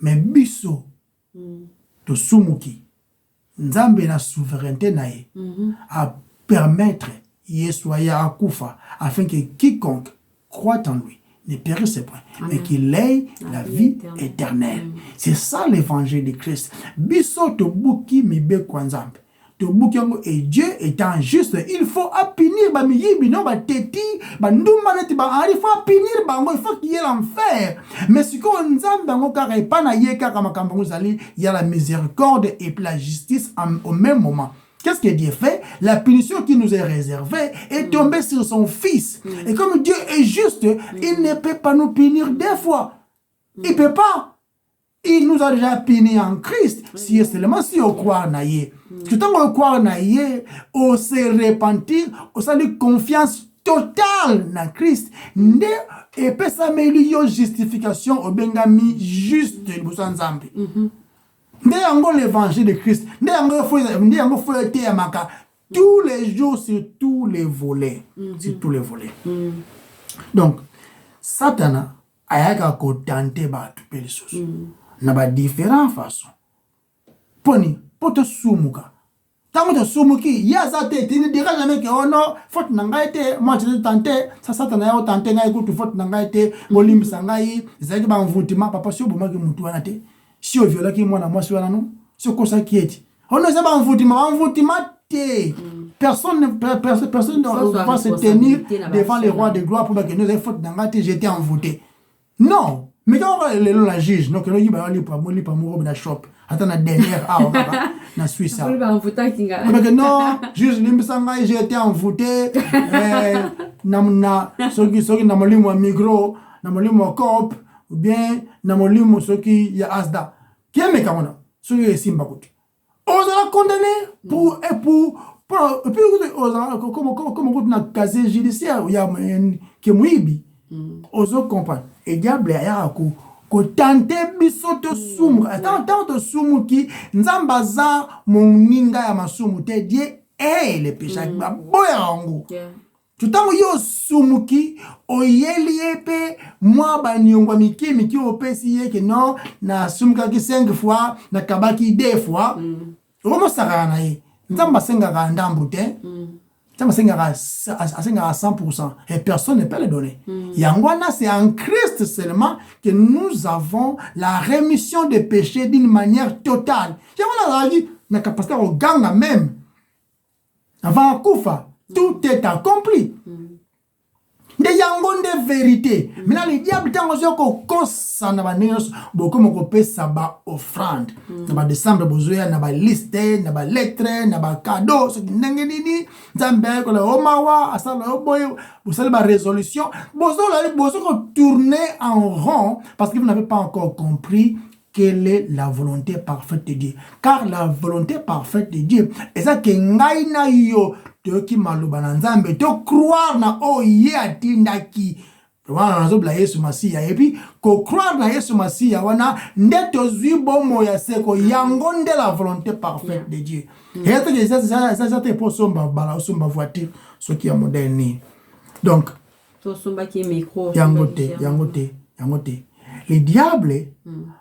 Mais biso to sumuki. Nzambe na souveraineté na yé à permettre Yesoya akufa afin que quiconque croit en lui ne périsse point, mais qu'il ait la vie éternelle. C'est ça l'évangile de Christ. Biso to buki mibe kwanzambe. To buki yango et Dieu étant juste, il faut punir ba miyibi no ba teti ba ndumba neti ba il faut punir bango, il faut qu'il y ait l'enfer. Mais ce qu'on nzambe bango kaka epana ye kaka makambo ngozali, il y a la miséricorde et la justice au même moment. Qu'est-ce que Dieu fait? La punition qui nous est réservée est tombée sur son fils. Et comme Dieu est juste, il ne peut pas nous punir deux fois. Il ne peut pas. Il nous a déjà puni en Christ. Si seulement si on croit en Aïe. Tout le temps on croit en Aïe, on se repentir, on s'allie confiance totale dans Christ. Ne et peut s'améliorer justification au bengami juste le Zambi. Ndeyango l'évangile de Christ, ndeyango faut être amaka tous les jours sur tous les volets, sur tous les volets. Donc Satana ayaka ko tenter ba tout les choses. Na ba différentes façons. Poni poto sumuka. Tango to sumuki ya zate tini dira jamais que oh non, faute nanga été moi je tenté ça Satana ya tenté ngai ko faute nanga été bolimbi sangai zaki ba mvutima papa sio bomaki mutu wana te. Si on viola qui moi na moi sur la non c'est quoi ça qui est on ne sait pas envoûtement personne ne va se tenir devant les rois de gloire pour que nous ayons faute d'engagement j'étais envoûté non mais quand on la juge donc on dit bah on pas mourir dans shop attends la dernière na Suisse ça non juge limbisanga j'ai été envoûté na soki na molimo micro na molimo cop ou bien na molimo soki ya asda qui est kamona soki simba kuti osala condamné pour comme na casier judiciaire ya ke muibi ozo comprendre et diable ya ko tenter biso to sumu attends to sumu ki nzamba za moninga ya masumu te die le péché ba boya ngo tutango yo sumuki oyeli epe mwa banyongwa miki opesi yeke non na sumuka ki 5 fois na kabaki 2 fois omo sakana ye nzamba senga ka ndambu te nzamba senga ka 100% et personne ne peut le donner yangwana c'est en Christ seulement que nous avons la rémission des péchés d'une manière totale yangwana la vie na capacité au ganga même avant kufa tout est accompli. De yango de vérité. Maintenant le diable tango zoko kosa na ba nenos boko moko pesa ba offrande. Na ba décembre bozoya na ba liste, na ba lettre, na ba cadeau, ce qui ndenge nini, nzambe ko la omawa, asala oboyo, vous savez ba résolution, bozo ko tourner en rond parce que vous n'avez pas encore compris quelle est la volonté parfaite de Dieu. Car la volonté parfaite de Dieu, et ça que ngai na yo te ki maloba na nzambe to croire na oye atindaki. Wana nazobla Yesu Masiya et puis ko croire na Yesu Masiya wana ndeto zwibo moya seko yango nde la volonté parfaite de Dieu. Et ça te pour somba bala somba voiture ce qui est moderne. Donc to somba qui micro yangote. Le diable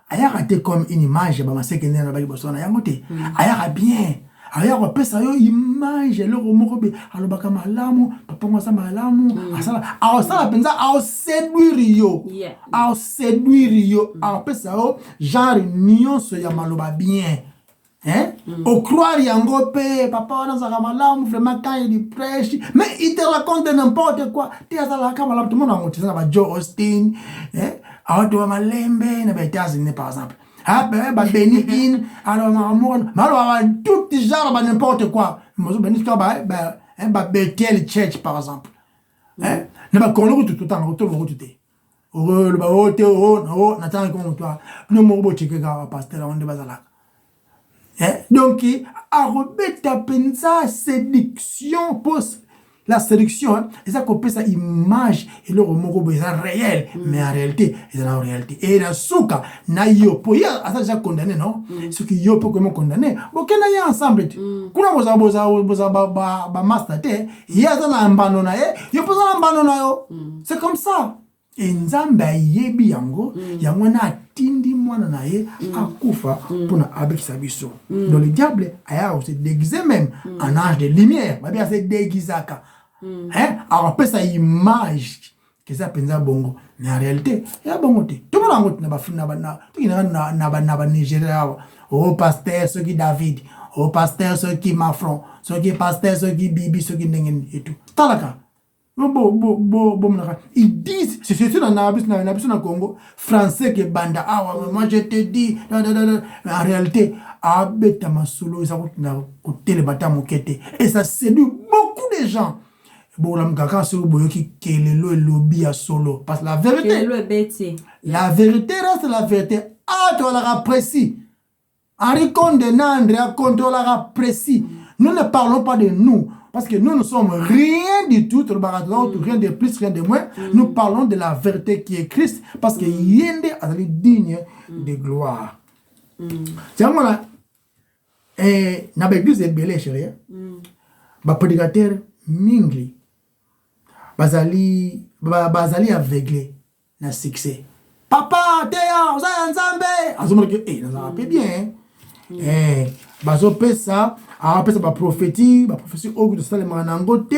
a été comme une image ba maseke na ba libosona yangote. Aya bien. Aya ko pesa yo image le romobe alobaka malamu papa ngasa malamu asala penza a séduire yo a pesa yo genre nyonso ya maloba bien Hein? Au croire yango pe papa on a malamu vraiment quand il prêche mais il te raconte n'importe quoi tu as la kamala tout le monde a monté ça va Joe Austin hein auto malembe na ba États-Unis par exemple ah ben ba Benigin alors alors tout genre ba n'importe quoi moi ben histoire ba Bethel Church par exemple hein na ba kono tout temps tout le ba hote o na tant comme toi no mo bo cheke ga pasteur on de bazala. Donc, à remettre à séduction, post la séduction, hein, et ça coupe sa image et le remords est réel, mais en réalité, c'est en réalité. Et la souka, na yo, pour y a ça déjà condamné, non? Ce qui yo peut comment condamner. Bon, qu'on a ensemble, kuna boza ba mastate, il y a ça na mbandona, yo peut ça mbandona yo. C'est comme ça. Et nzambe yebi yango yango na atindi mwana na ye akufa pona abekisa biso. Donc le diable a aussi déguisé même en ange de lumière, ba bien c'est déguisaka. Hein, alors peut sa image que ça penza bongo. Mais en réalité, ya bongo te. Tout le monde na ba fina bana, tout na ba Nigeria. Oh pasteur ce qui David, oh pasteur ce qui Mafron, ce qui pasteur ce qui Bibi, ce qui Nengen et tout. Talaka. Ils disent, c'est dans le Congo, français que banda, moi je te dis, en réalité, et ça séduit beaucoup de gens. Parce que la vérité reste la vérité. Ah, tu l'auras précis. Henri Condé, Andrea contrôlera précis. Nous ne parlons pas de nous. Parce que nous ne sommes rien du tout, rien de plus, rien de moins. Nous parlons de la vérité qui est Christ, parce que Yende est digne de gloire. C'est moi là, dans l'église est belé, chérie. Les prédicateurs mingli, bazali aveuglé, na succès. Papa, Théa, vous avez un zambé. Vous avez un bien. Bazo pesa après ça va prophétie au de ça les manangote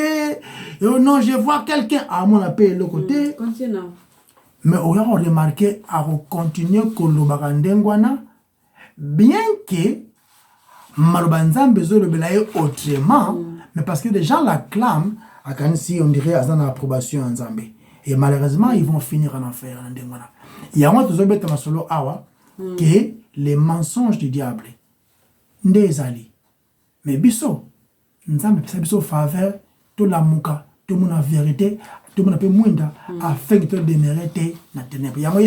non je vois quelqu'un à mon appel le côté mais on a remarqué à continuer kolobaka ndengwana bien que malobanzambe zo le belaye autrement mais parce que les gens l'acclament à Kansi on dirait à une approbation en Zambie et malheureusement ils vont finir en enfer ndengwana il y a moi toujours bête ma solo awa que les mensonges du diable ndezali mais biso nzambe pesa biso faveur to la muka to mona vérité to mona pe mwenda afin que to démériter na ténèbres yango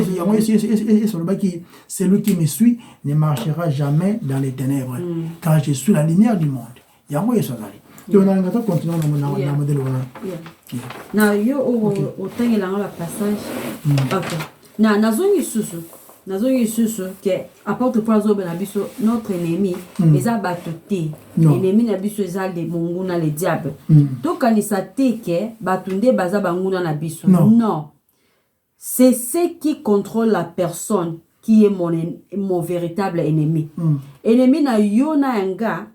celui qui me suit ne marchera jamais dans les ténèbres car je suis la lumière du monde yango yesozali to na ngato continuer na modèle wana na yo o tangela la passage okay na nazongi susu que apporte pour notre ennemi les a battuté ennemi na biso ezal de monguna le diable donc quand il s'attque que batunde baza banguna na biso non c'est ce qui contrôle la personne qui est mon véritable ennemi ennemi na yo na nga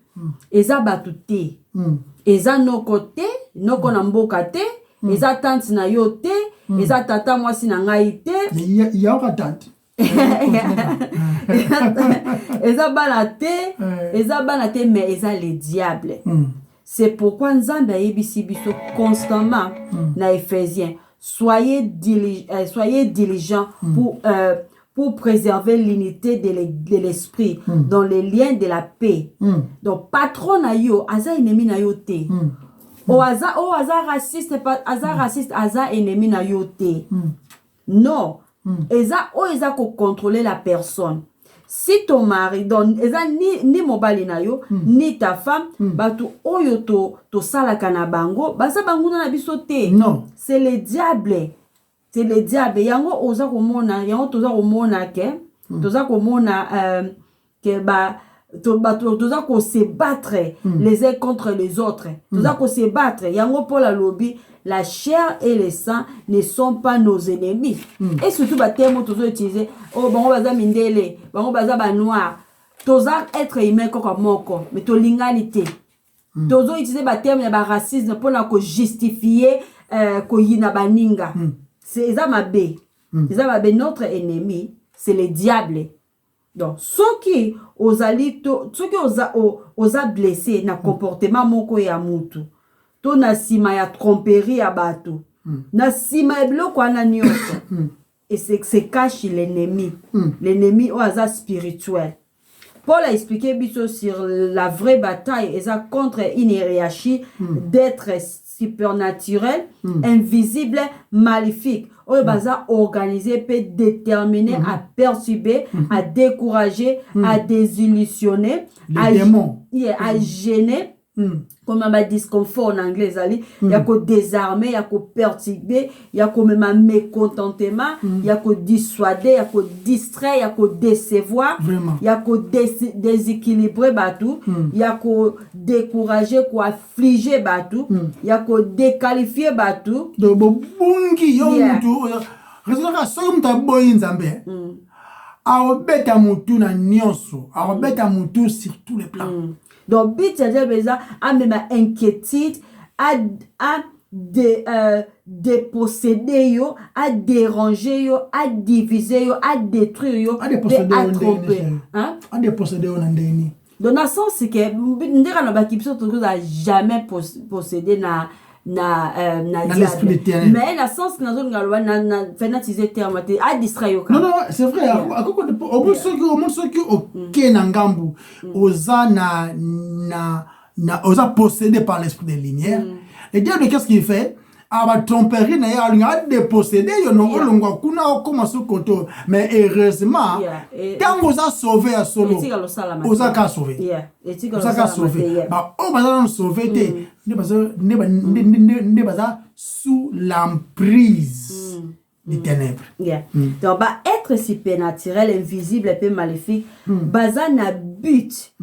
eza battuté eza no côté noko na mboka te eza tante na yo te eza tata mwasi na ngai te ya ka tante eza bana te mais eza le diable c'est pourquoi nzambe ayebisi biso constamment na Éphésiens soyez diligents pour préserver l'unité de l'esprit dans les liens de la paix. Donc patron na yo aza ennemi na yo te aza raciste aza ennemi na yo te non. Eza ko contrôler la personne. Si ton mari donne eza ni mobali na yo ni ta femme batu oyo to salaka na bango basa bango na biso te. Non, c'est le diable. C'est le diable. Yango oza komona toza ko se battre les uns contre les autres. Toza ko se battre. Yango pour la lobby, la chair et le sang ne sont pas nos ennemis. Et surtout terme tozo utiliser bango baza mindele, bango baza ba noir. Toza être humain comme moko, mais to lingalité. Tozo utiliser terme ba racisme pour na ko justifier ko yina baninga. C'est ça ma bé. Notre ennemi, c'est le diable. Donc, soki ozali to soki oza blessé na comportement moko ya mutu to na sima ya tromperie ya bato na sima ya biloko wana nyonso et se cache l'ennemi l'ennemi oaza spirituel. Paul a expliqué biso sur la vraie bataille et ça contre une hiérarchie d'être supernaturel, invisible, maléfique. On va organiser, peut déterminer, à perturber, à décourager, à désillusionner, à gêner. Comme un disconfort en anglais, il y a que désarmer, il y a que perturber, il y a que même un mécontentement, il y a que dissuader, il y a que distraire, il y a que décevoir, il y a que déséquilibrer, il y a que décourager, quoi affliger, il y a que déqualifier, donc bongi yondu résultat soyum ta boy nzambe aobeta mutu na nyonso aobeta mutu sur tous les plans. Donc, but c'est-à-dire à même inquiétude, à déposséder yo, à déranger yo, à diviser yo, à détruire yo, à tromper. Hein? À déposséder yo nandeni. Donc, dans le sens c'est que ndeka na bakipso to jamais posséder na l'esprit éternel. Mais la sens que na fanatiser terme à distraire. Non, c'est vrai. Au moins ceux qui au Nangambu, osa osa possédé par l'esprit de lumière. Le diable, qu'est-ce qu'il fait? Ah bah tromperie na ya a dépossédé yo no olongwa kuna okoma sokoto mais heureusement quand vous a sauvé à solo vous a sauvé vous a sauvé bah on va sauver ne pas sous l'emprise des ténèbres. Donc bah être supernaturel, invisible et peu maléfique baza na but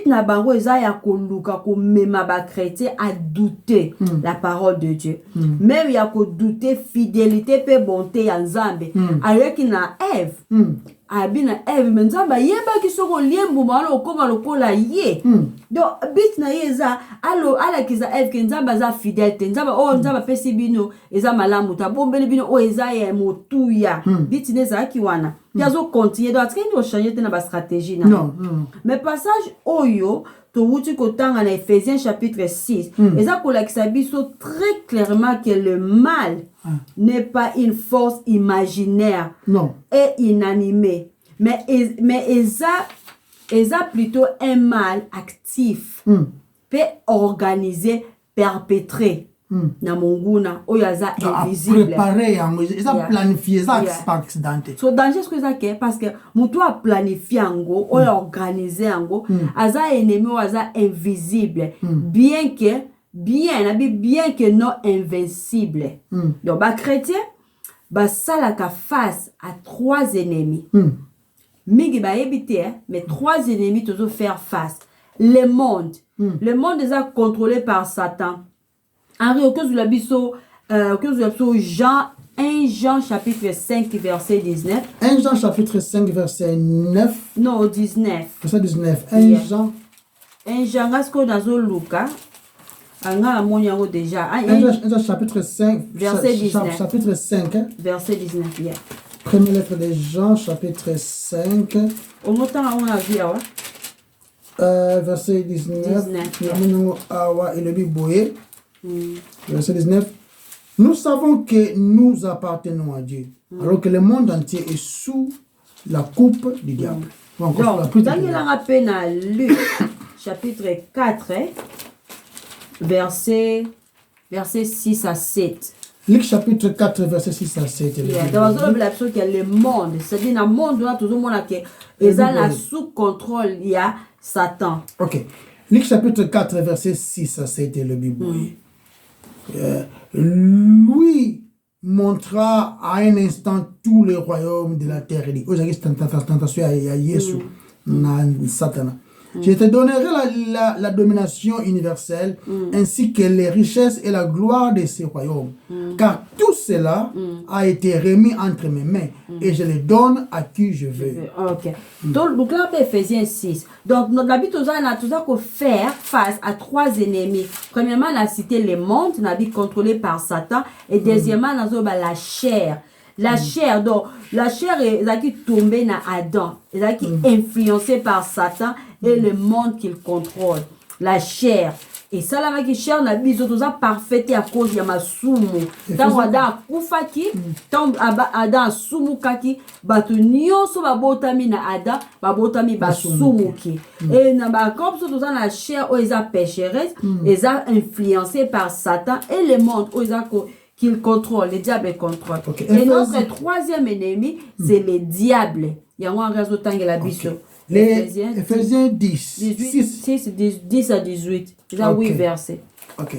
na bango eza ya koluka ko mema ba chrétien à douter la parole de Dieu. Même ya ko douter fidélité pe bonté ya Nzambe. Avec na Ève. Abina Ève mais Nzambe yeba ki soko liembu mala okoma lokola ye. Donc but na yeza ala kiza Ève ke Nzambe za fidèle. Nzambe pesi bino eza malamu ta bombeli bino o eza ya motuya. But neza ki wana. Yazo continuer donc est-ce qu'il changer na ba stratégie na. Non. Mais passage oyo to wuti kotanga na Ephésiens chapitre 6 eza kolakisa biso très clairement que le mal n'est pas une force imaginaire et inanimée mais eza plutôt un mal actif peut organiser perpétré na monguna oyo aza invisible préparer eza planifier eza accidenté so danger ce que ça que parce que mutu a planifier ngo oyo organiser ngo aza ennemi ou aza invisible bien que non invincible. Donc ba chrétien ba salaka face à trois ennemis mingi ba ebité mais trois ennemis toujours faire face. Le monde est contrôlé par Satan. Henri, que Jean 1 Jean chapitre 5 verset 19. 1 Jean chapitre 5 verset 9. Non, 19. Verset 19. 1 Jean. 1 Jean, est-ce que dans Lucas, déjà. 1 Jean chapitre 5 verset 19. Chapitre 5. Verset 19. Yeah. Première lettre de Jean chapitre 5. On a vu, verset 19. Et le Bible. Verset 19. Nous savons que nous appartenons à Dieu, alors que le monde entier est sous la coupe du diable. Donc, dans Luc, chapitre 4, verset 6 à 7. Luc chapitre 4, verset 6 à 7. Dans l'obligation que le monde, c'est-à-dire dans le monde, tout le monde est sous contrôle, il y a Satan. Ok. Luc chapitre 4, verset 6 à 7, le Bible. Lui montra à un instant tous les royaumes de la terre. Il dit, tentation à Jésus, Satan. Je te donnerai la domination universelle ainsi que les richesses et la gloire de ces royaumes. Car tout cela a été remis entre mes mains et je les donne à qui je veux. Ok. Donc là, Ephésiens 6. Donc, notre habitude, on a tout ça faire face à trois ennemis. Premièrement, on a cité le monde, on a dit contrôlé par Satan. Et deuxièmement, on a la chair. La chair, donc, la chair est qui tombée dans Adam, est qui influencée par Satan et le monde qu'il contrôle. La chair. Et ça, là, qui chair, n'a besoin de ça parfait à cause de ma soumu. Tant Adam Koufaki, tant Adam soumu kaki, batu nyonso babotami na Adam, babotami basumu ki. Et na comme ça, tout ça, la chair, où ils a pécheresse, ils a influencé par Satan et le monde, où ils a qu'il contrôle, le diable contrôle. Okay. Et notre troisième ennemi, c'est le diable. Il y a un réseau de la biche. Éphésiens 10. 10 à 18. Il y a 8 versets. Ok.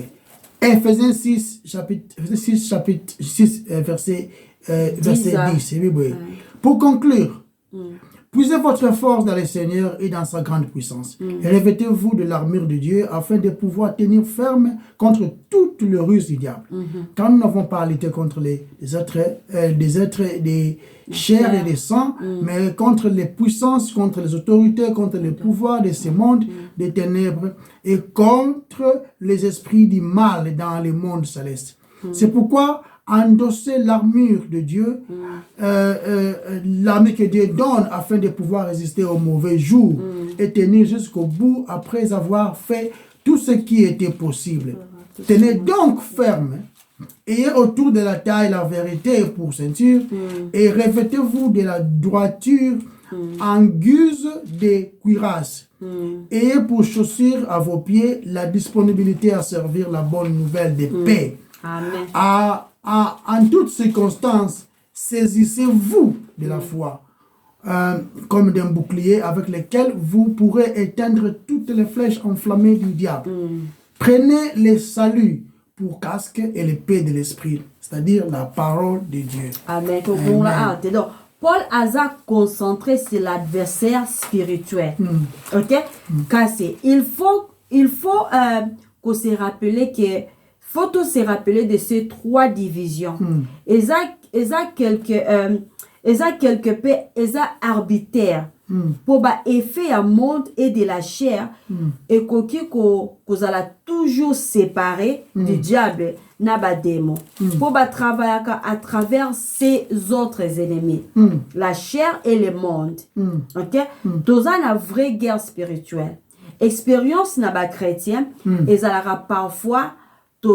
Éphésiens 6, chapitre 6, verset 10. Pour conclure, puisez votre force dans le Seigneur et dans sa grande puissance. Et revêtez-vous de l'armure de Dieu afin de pouvoir tenir ferme contre toutes les ruses du diable. Quand nous n'avons pas à lutter contre des chairs et des sangs, mais contre les puissances, contre les autorités, contre les pouvoirs de ce monde, des ténèbres, et contre les esprits du mal dans les mondes célestes. C'est pourquoi endosser l'armure de Dieu, l'armure que Dieu donne afin de pouvoir résister aux mauvais jours et tenir jusqu'au bout après avoir fait tout ce qui était possible. Tenez donc ferme, ayez autour de la taille la vérité pour ceinture et revêtez-vous de la droiture en guise de cuirasse. Ayez pour chaussure à vos pieds la disponibilité à servir la bonne nouvelle de paix. Amen. En toutes circonstances, saisissez-vous de la foi comme d'un bouclier avec lequel vous pourrez éteindre toutes les flèches enflammées du diable. Prenez le salut pour casque et l'épée de l'esprit, c'est-à-dire la parole de Dieu. Amen. Donc, Paul a concentré sur l'adversaire spirituel. Ok? Car il faut qu'on se rappelle que faut se rappeler de ces trois divisions. Ils ont quelque peu arbitraire pour effet à monde et de la chair et qu'on allait toujours séparer du diable n'a démon pour travailler à travers ces autres ennemis, la chair et le monde. Ok? Dans une vraie guerre spirituelle, expérience n'a chrétien et ça aura parfois tu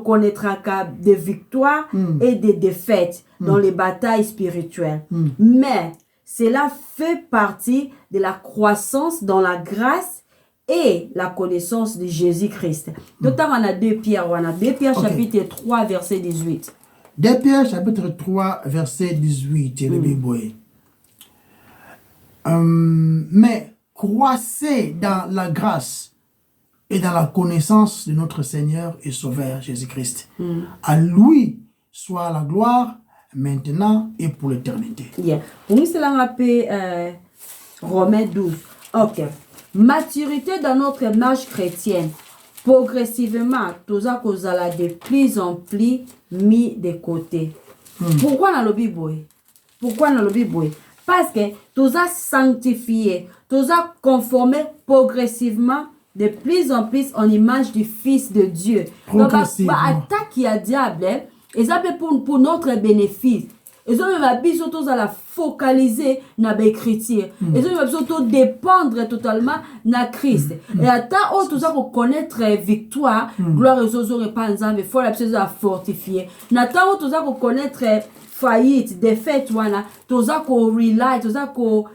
connaîtras des victoires et des défaites dans les batailles spirituelles. Mais cela fait partie de la croissance dans la grâce et la connaissance de Jésus-Christ. Notamment, on a 2 Pierre, chapitre 3, verset 18. 2 Pierre, chapitre 3, verset 18. Mais croissez dans la grâce et dans la connaissance de notre Seigneur et Sauveur Jésus-Christ. À lui soit la gloire, maintenant et pour l'éternité. Pour nous, c'est la Romains 12. Ok. Maturité dans notre marche chrétienne. Progressivement, tout ça qu'on a de plus en plus mis de côté. Pourquoi dans le Bible? Parce que tout ça sanctifié, tout ça conformé progressivement de plus en plus en image du Fils de Dieu. Donc, attaque qui a diable, et ça pour notre bénéfice. Ils ont besoin de la focaliser dans l'écriture. Ils ont besoin de dépendre totalement de Christ. Et à temps où tout ça pour connaître victoire, gloire aux autres et pas ensemble, il faut la fortifier. À temps où tout ça pour connaître faillite, défaite, tout ça qu'on rely, tout ça qu'on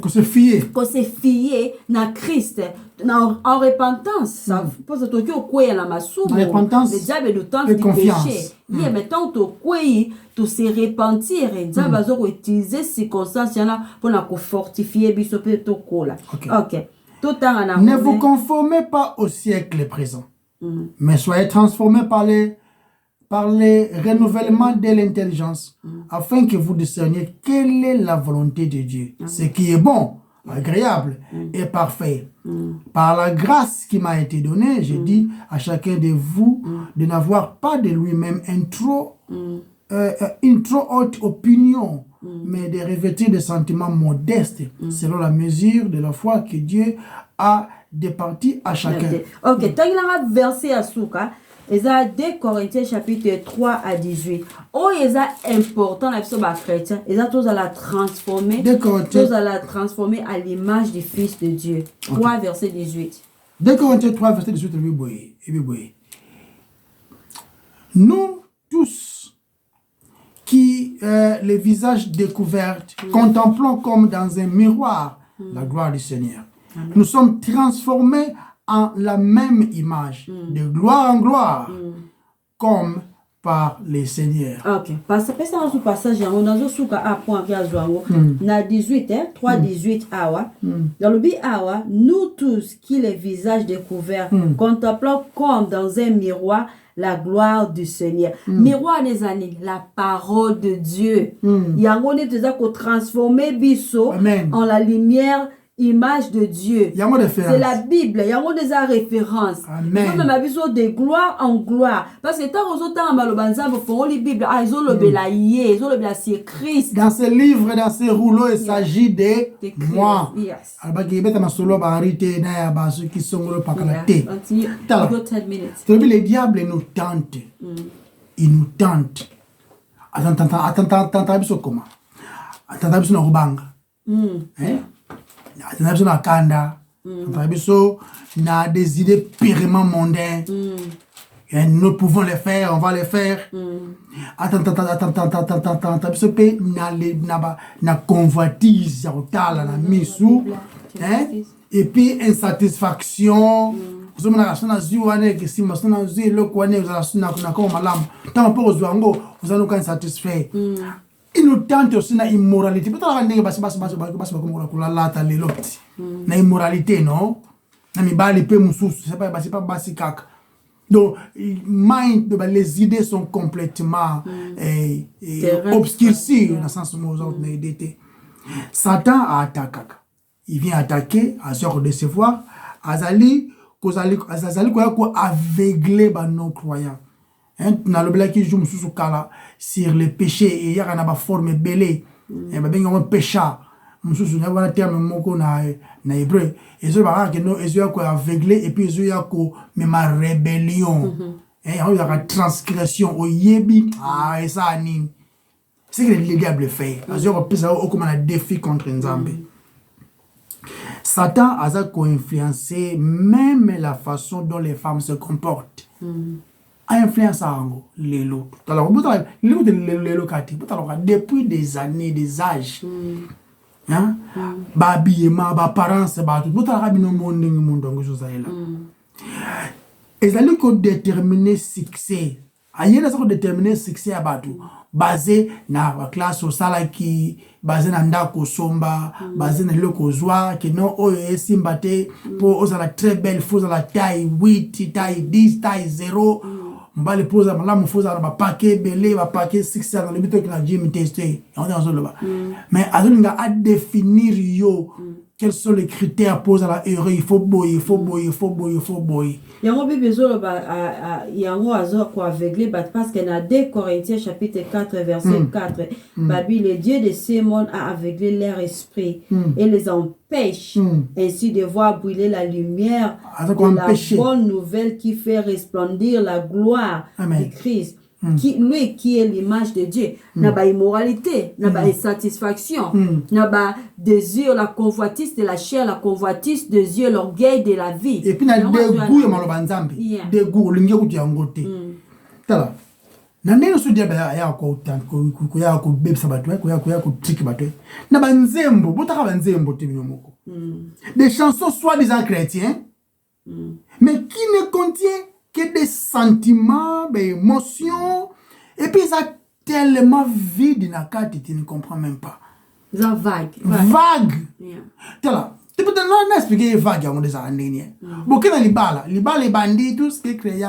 se fier na Christ en repentance. Ça pose tout que quoi la masumo le diable du temps du péché. Mais tant to quoi to se repentir et diable va utiliser ces circonstances là pour nous fortifier biso pe to kola. OK. Tout temps ne vous conformez pas au siècle présent. Mais soyez transformés par les renouvellements de l'intelligence, afin que vous discerniez quelle est la volonté de Dieu, ce qui est bon, agréable et parfait. Par la grâce qui m'a été donnée, je dis à chacun de vous de n'avoir pas de lui-même une trop haute opinion, mais de revêtir des sentiments modestes, selon la mesure de la foi que Dieu a départie à chacun. Ok, tant qu'il a versé à Souka, Et ça, 2 Corinthiens chapitre 3 à 18. Oh, il est important, la personne chrétien. Et ça, tous à la transformer. Tous à la transformer à l'image du Fils de Dieu. 3 verset 18. 2 Corinthiens 3 verset 18. Nous tous qui, les visages découverts, contemplons comme dans un miroir la gloire du Seigneur. Amen. Nous sommes transformés en la même image, de gloire en gloire, comme par les seigneurs. Ok. Parce que ça dans ce passage, on a un souka à point qui a na 18 3 18 awa. Dans le bi awa, nous tous qui les visages découverts contemplons comme dans un miroir la gloire du Seigneur. Miroir des années, la parole de Dieu. Il y a un déjà qu'on transformer biso en la lumière. Image de Dieu. C'est la Bible. Il y a des références. Amen. Même de gloire en gloire. Parce que tant aux autres malobanza font la Bible, ils ont le belaïe, ils ont le belaïe Christ. Dans ce livre, dans ce rouleau, il s'agit de moi. Yes. Qui sont le pakalate. Le diable nous tente. Il nous tente. Attends, comment? Attends, na kanda na des idées purement mondaines et nous pouvons les faire, on va les faire. Attends, na convoitise ya otala na misu et puis insatisfaction vous na sona ziwane que si masona zi le kwane vous na comme malam tant pour zwango vous allez pas satisfait. Il nous tente aussi na immoralité. Peut-être qu'on a la na immoralité, non? Na mi bali pe mususu, c'est pas basi kaka. Donc, les idées sont complètement obscurcies dans le sens où nous avons été. Satan a attaqué. Il vient attaquer, à se décevoir, Azali, quoi aveugler nos croyants. Na le black qui joue sur le péché et il y a une forme belée et ben un pécheur mususu na wana terme moko na hébreu et ça va que nous ezio ko aveuglé et puis ezio ko même rébellion et il y a une transgression au yebi et ça ni c'est que le diable fait ezio ko pesa au comme un défi contre Nzambe. Satan a influencé même la façon dont les femmes se comportent. A influencé les lots. Alors, depuis des années, des âges, babillement, apparence, et ça lui déterminer succès. Ailleurs, ça déterminer succès à Batou. Basé na la classe au salaire qui basé na ndako somba basé na loko joie qui non o simbate pour aux la très belle faux à la taille 8 taille 10 taille 0 mbali posa malamu foza na ba paquet belé ba paquet 6 dans le but que la gym testé on est ensemble là mais azoninga à définir yo quels sont les critères posés à la erreur il faut boyer il y a un peu besoin il y a un oiseau quoi aveuglé parce que dans 2 Corinthiens chapitre 4 verset 4 Babi le Dieu de ce monde a aveuglé leur esprit et les empêche ainsi de voir brûler la lumière de la bonne nouvelle qui fait resplendir la gloire de Christ. Lui qui est l'image de Dieu n'a pas immoralité, n'a pas insatisfaction, n'a pas désir, la convoitise de la chair, la convoitise des yeux, l'orgueil de la vie. Et puis na dégoût ya malobanzambe, dégoût lingi kuti yangote. Tala. Na neno su dia ya ko tan ko ya ko bebisa batwe ko ya ko trick batwe. Na banzembo, botaka banzembo tibino moko. Des chansons soi-disant chrétiens mais qui ne contient que des sentiments, des émotions, et puis ça tellement vide dans la carte, tu ne comprends même pas. C'est vague. Tala, tu peux te expliquer vague à mon désarrêt. Beaucoup de les bandits, tout ce qui est créé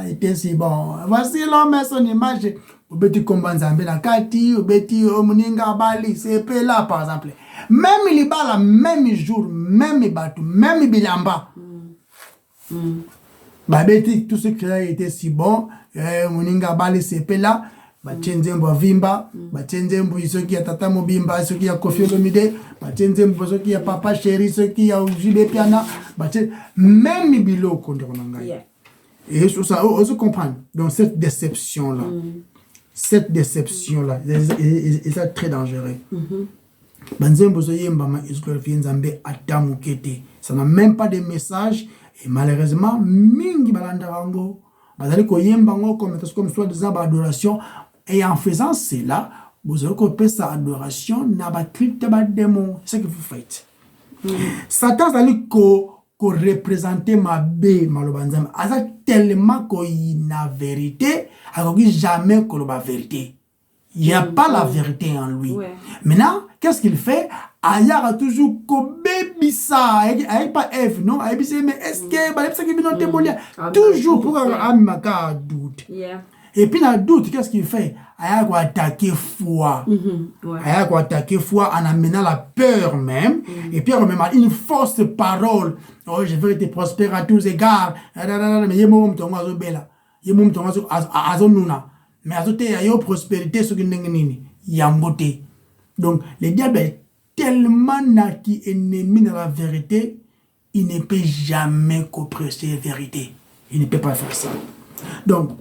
était si bon. Voici l'homme et son image. Au bêti combat Nzambe na kati, au bêti omuninga bali, c'est là par exemple. Même les balles, même jour, même bateau, même bilamba. Babeti tout ce qui a été si bon muninga bali sepe là bachenjembo vimba bachenjembo isoki ya tata mobimba isoki ya Koffi Olomide bachenjembo isoki ya papa chéri isoki ya Ujide piana même biloko ndiko nanga Et ça, on se comprend. Donc, cette déception-là, c'est très dangereux. Ça n'a même pas de message. Et malheureusement, mingi balandarango, bazali ko yembango comme soi-disant adoration. Et en faisant cela, vous allez couper sa adoration, n'a pas culte ba démon. C'est ce que vous faites. Satan zali ko représenter ma bé malobanzam. Asa tellement ko ina vérité, alors que jamais ko la vérité. Il n'y a pas la vérité en lui. Ouais. Maintenant, qu'est-ce qu'il fait? Aya a toujours kobebisa, aïe pas Eve, non? Aïe bise, mais est-ce que bah c'est qui vient te bolia? Toujours pour amaka doute. Et puis dans doute, qu'est-ce qu'il fait? Aya ko attaquer foi. Aya ko attaquer foi en amenant la peur même. Et puis même une fausse parole. Oh, je veux te prospérer à tous égards. Mais yemom tongo azobela. Yemom tongo azonuna. Mais azote ya yo prospérité ce qui n'engeni yambote. Donc le diable est tellement naki ennemi de la vérité, il ne peut jamais prêcher la vérité. Il ne peut pas faire ça. Donc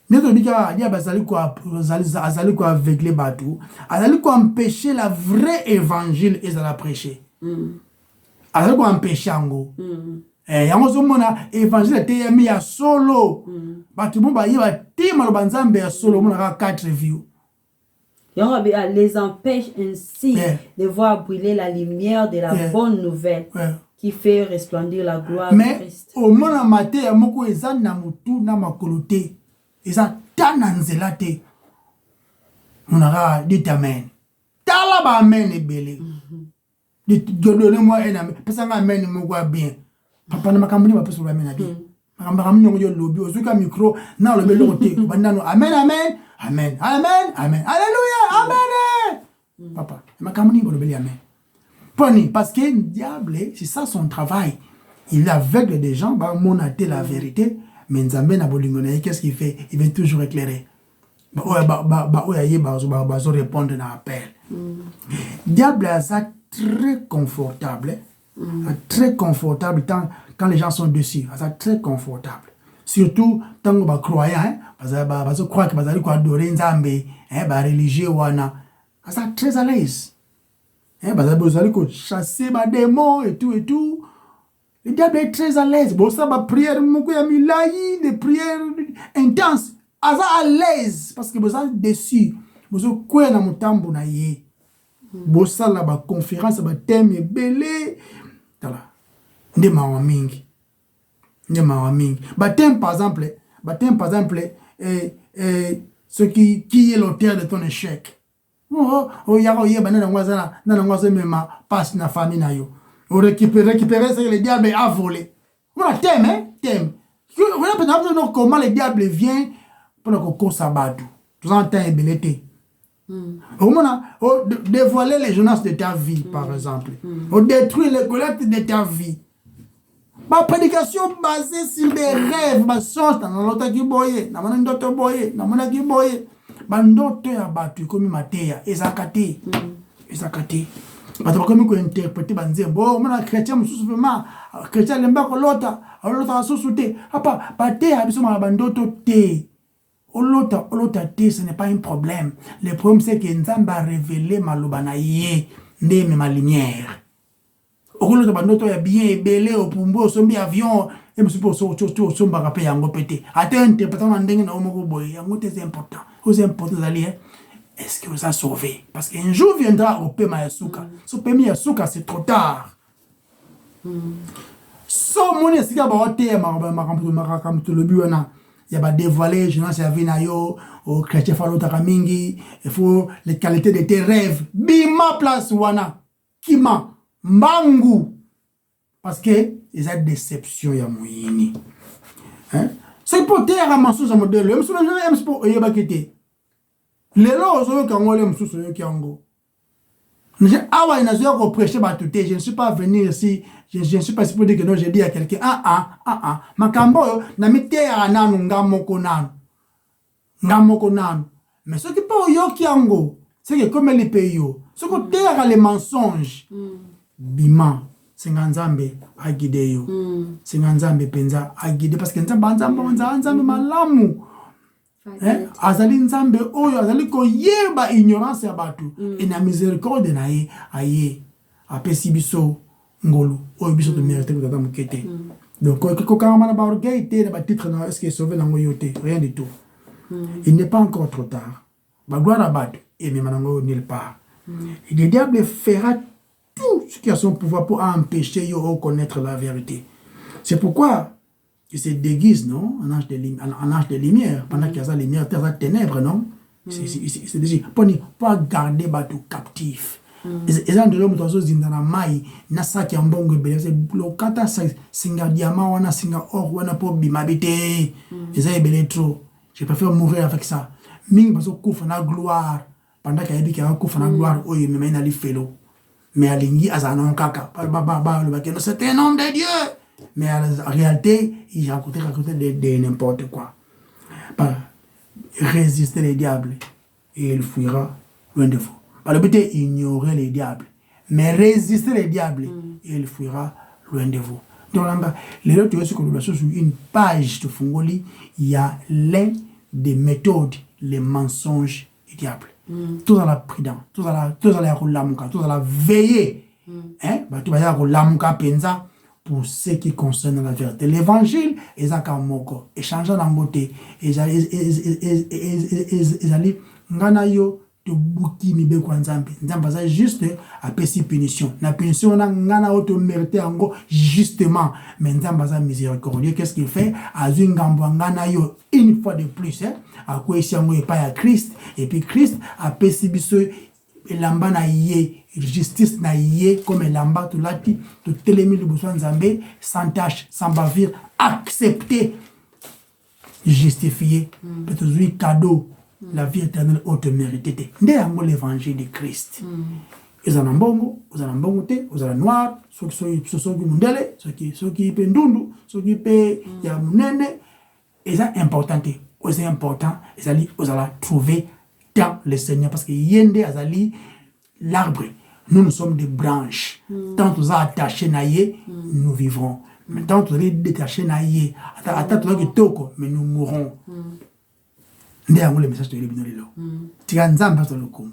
notre diable azali quoi aveugler batou, azali quoi empêcher la vraie évangile et la prêcher. Azali quoi empêcher ango. Yango zomona évangile te yami ya solo. Batu bomba yiba te malobanzambe ya solo mona 4 views. Les empêche ainsi de voir brûler la lumière de la bonne nouvelle qui fait resplendir la gloire de Christ. Mais au mona maté ya moko eza na mutu na makolo te. Eza tana nzela te. Mona dit amen. Tala ba amen ebele. Dit donnez-moi un amen. Pesa amen moko bien. Papa na makambo ni ba peso ba amen abi. Makambo nyongo yo lobi ozuka micro na lobe lote. Bandano amen amen. Amen, amen, amen, alléluia, amen. Papa, makambo ni bolobeli amen. Poni, parce que le diable, c'est ça son travail. Il aveugle des gens, bah monater la vérité, mais Nzambe na bolingona, qu'est-ce qu'il fait? Il veut toujours éclairer. Répondre à l'appel. Diable a ça très confortable, très confortable quand les gens sont dessus, ça très confortable. Surtout tant que les croyants, parce que croient que bazali ko adorer Nzambe, ba religieux wana, ça très à l'aise. Bazali ko chasser ba démons et tout. Le diable est très à l'aise. Bon ça ba prière moko ya milai, des prières intenses, à l'aise parce que vous êtes dessus. Vous êtes quoi na mutambo na ye. Bon ça la ba conférence ba thème belé. Tala. Ndema wa mingi. Baptême par exemple, ce qui est l'auteur de ton échec. Passe na famille na yo. Récupérer ce que le diable a volé. Voilà, thème. Comment le diable vient pour qu'on s'abatte. Tout en temps et belleté. Dévoiler les journaux de ta vie, par exemple. Détruire les collectes de ta vie. Ma prédication basée sur des rêves, ma chance, dans l'autre qui boye, dans mon autre boye, dans mon qui boye. Bandoto ya batu comme matéa, ezakate. Bato comme ko interpréter banze bon, mon chrétien mususu vraiment, chrétien lemba ko lota asusute. Apa, batéa biso ma bandoto te. Olota te, ce n'est pas un problème. Le problème c'est que Nzamba a révélé maloba na ye, ndeme ma lumière. Okolo bandoto ya bien ebele opumbo sombi avion et monsieur pour somba rapé yango pété ate interprétant na ndenge na omoko boy yango c'est important aux importants alliés. Est-ce que vous a sauvé parce qu'un jour viendra au pema yasuka so pema yasuka c'est trop tard. So moni sika ba ote makamto lobi wana ya ba dévoiler je n'ai servi na yo au chrétien falota kamingi il faut les qualités de tes rêves bima place wana kima Mbangu parce que ils ont déception ya moyini c'est pour terre à massou ça modèle même sur le pour yeba kete lelo ozo kangole msusu yo kiango je awa inazoya ko prêcher batute je ne suis pas venu ici je ne suis pas pour dire que non j'ai dit à quelqu'un makambo na mitea nanu ngamoko nanu mais ce qui pas yo kiango c'est que comme les pays ce que terre les mensonges bima singa nzambe agide yo singa nzambe penza agide parce que nzambe malamu azali nzambe oyo azali koyeba ignorance ya batu et na miséricorde na ye aye apesi biso ngolu oyo biso to mérite ko tata mukete donc ko kama na ba orgueil te na ba titre na est-ce que sauver nango yote rien du tout il n'est pas encore trop tard ba gloire à batu et même nango nulle part et le diable fera tout ce qui a son pouvoir pour empêcher yo de connaître la vérité. C'est pourquoi il se déguise, non, un ange de lumière, pendant qu'il y a la lumière, il y a la ténèbres, non. C'est déjà pour garder bateau captif. Et ça, de l'homme, dans la maille, na sa qui en bon gobelin, c'est blocata, singa diamant, on a singa or, on a pour bimabite. Et ça est belé trop. Je préfère mourir avec ça. Ming, parce qu'on couvre la gloire. Pendant qu'il y a un couvre la gloire, oh, il me met dans les félos. Mais alingi azanon kaka c'est un homme de Dieu, mais en réalité il racontait de n'importe quoi. Résister les diables et il fuira loin de vous. Le but est ignorer les diables, mais résister les diables et il fuira loin de vous. Donc là, les autres sur une page de Fungoli, il y a l'un des méthodes, les mensonges du diable. Tout dans la prudence, tout dans la roulamuka, tout dans la veillée. Tu vas dire roulamuka penza pour ce qui concerne la vérité. L'évangile, ils ont moko, échangeant en beauté, ils allaient nganayo to buki mibe kwa nzambe. Nzambe ça juste à péci punition. La punition na ngana auto mérité ango justement. Mais nzambe ça miséricordieux, qu'est-ce qu'il fait? Azu ngambo nganayo une fois de plus, à quoi ici ango pas à Christ et puis Christ a péci biso elamba na yé justice na yé comme elamba tout lati tout télémi le besoin nzambe sans tâche, sans bavure, accepté, justifié, peut-être cadeau. La vie éternelle haute méritée. Ndé yango l'évangile de Christ. Ils en ont bongo, ils en ont bongo te, ils en ont noir, ceux qui mundele, ceux qui pe ndundu, ceux qui pe ya munene, ils sont importants. Ils sont importants, ils allaient trouver dans le Seigneur parce que yende azali l'arbre. Nous sommes des branches. Tant que nous attachés naïe, nous vivrons. Mais tant que nous sommes détachés naïe, mais nous mourrons. Ndé yango le message to libino lelo tika nzambe to lokumu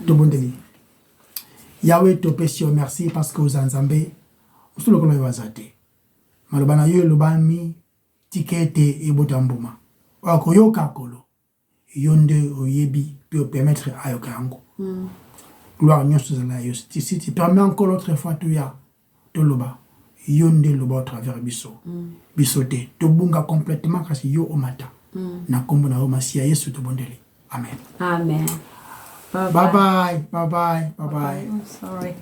to bondeli Yahweh to pesi merci parce que aux nzambe usolo kono wazate maloba na yo lobami tikete e botambuma wako yoka kolo yonde oyebi peut permettre ayoka yango gloire nyonso za yo si tu permets encore l'autre fois to ya to loba yonde loba au travers biso bisote to bunga complètement kasi yo omata na kombo na Masia Yesu to bondeli. Amen. Amen. Bye bye. Bye bye. Bye bye. I'm sorry.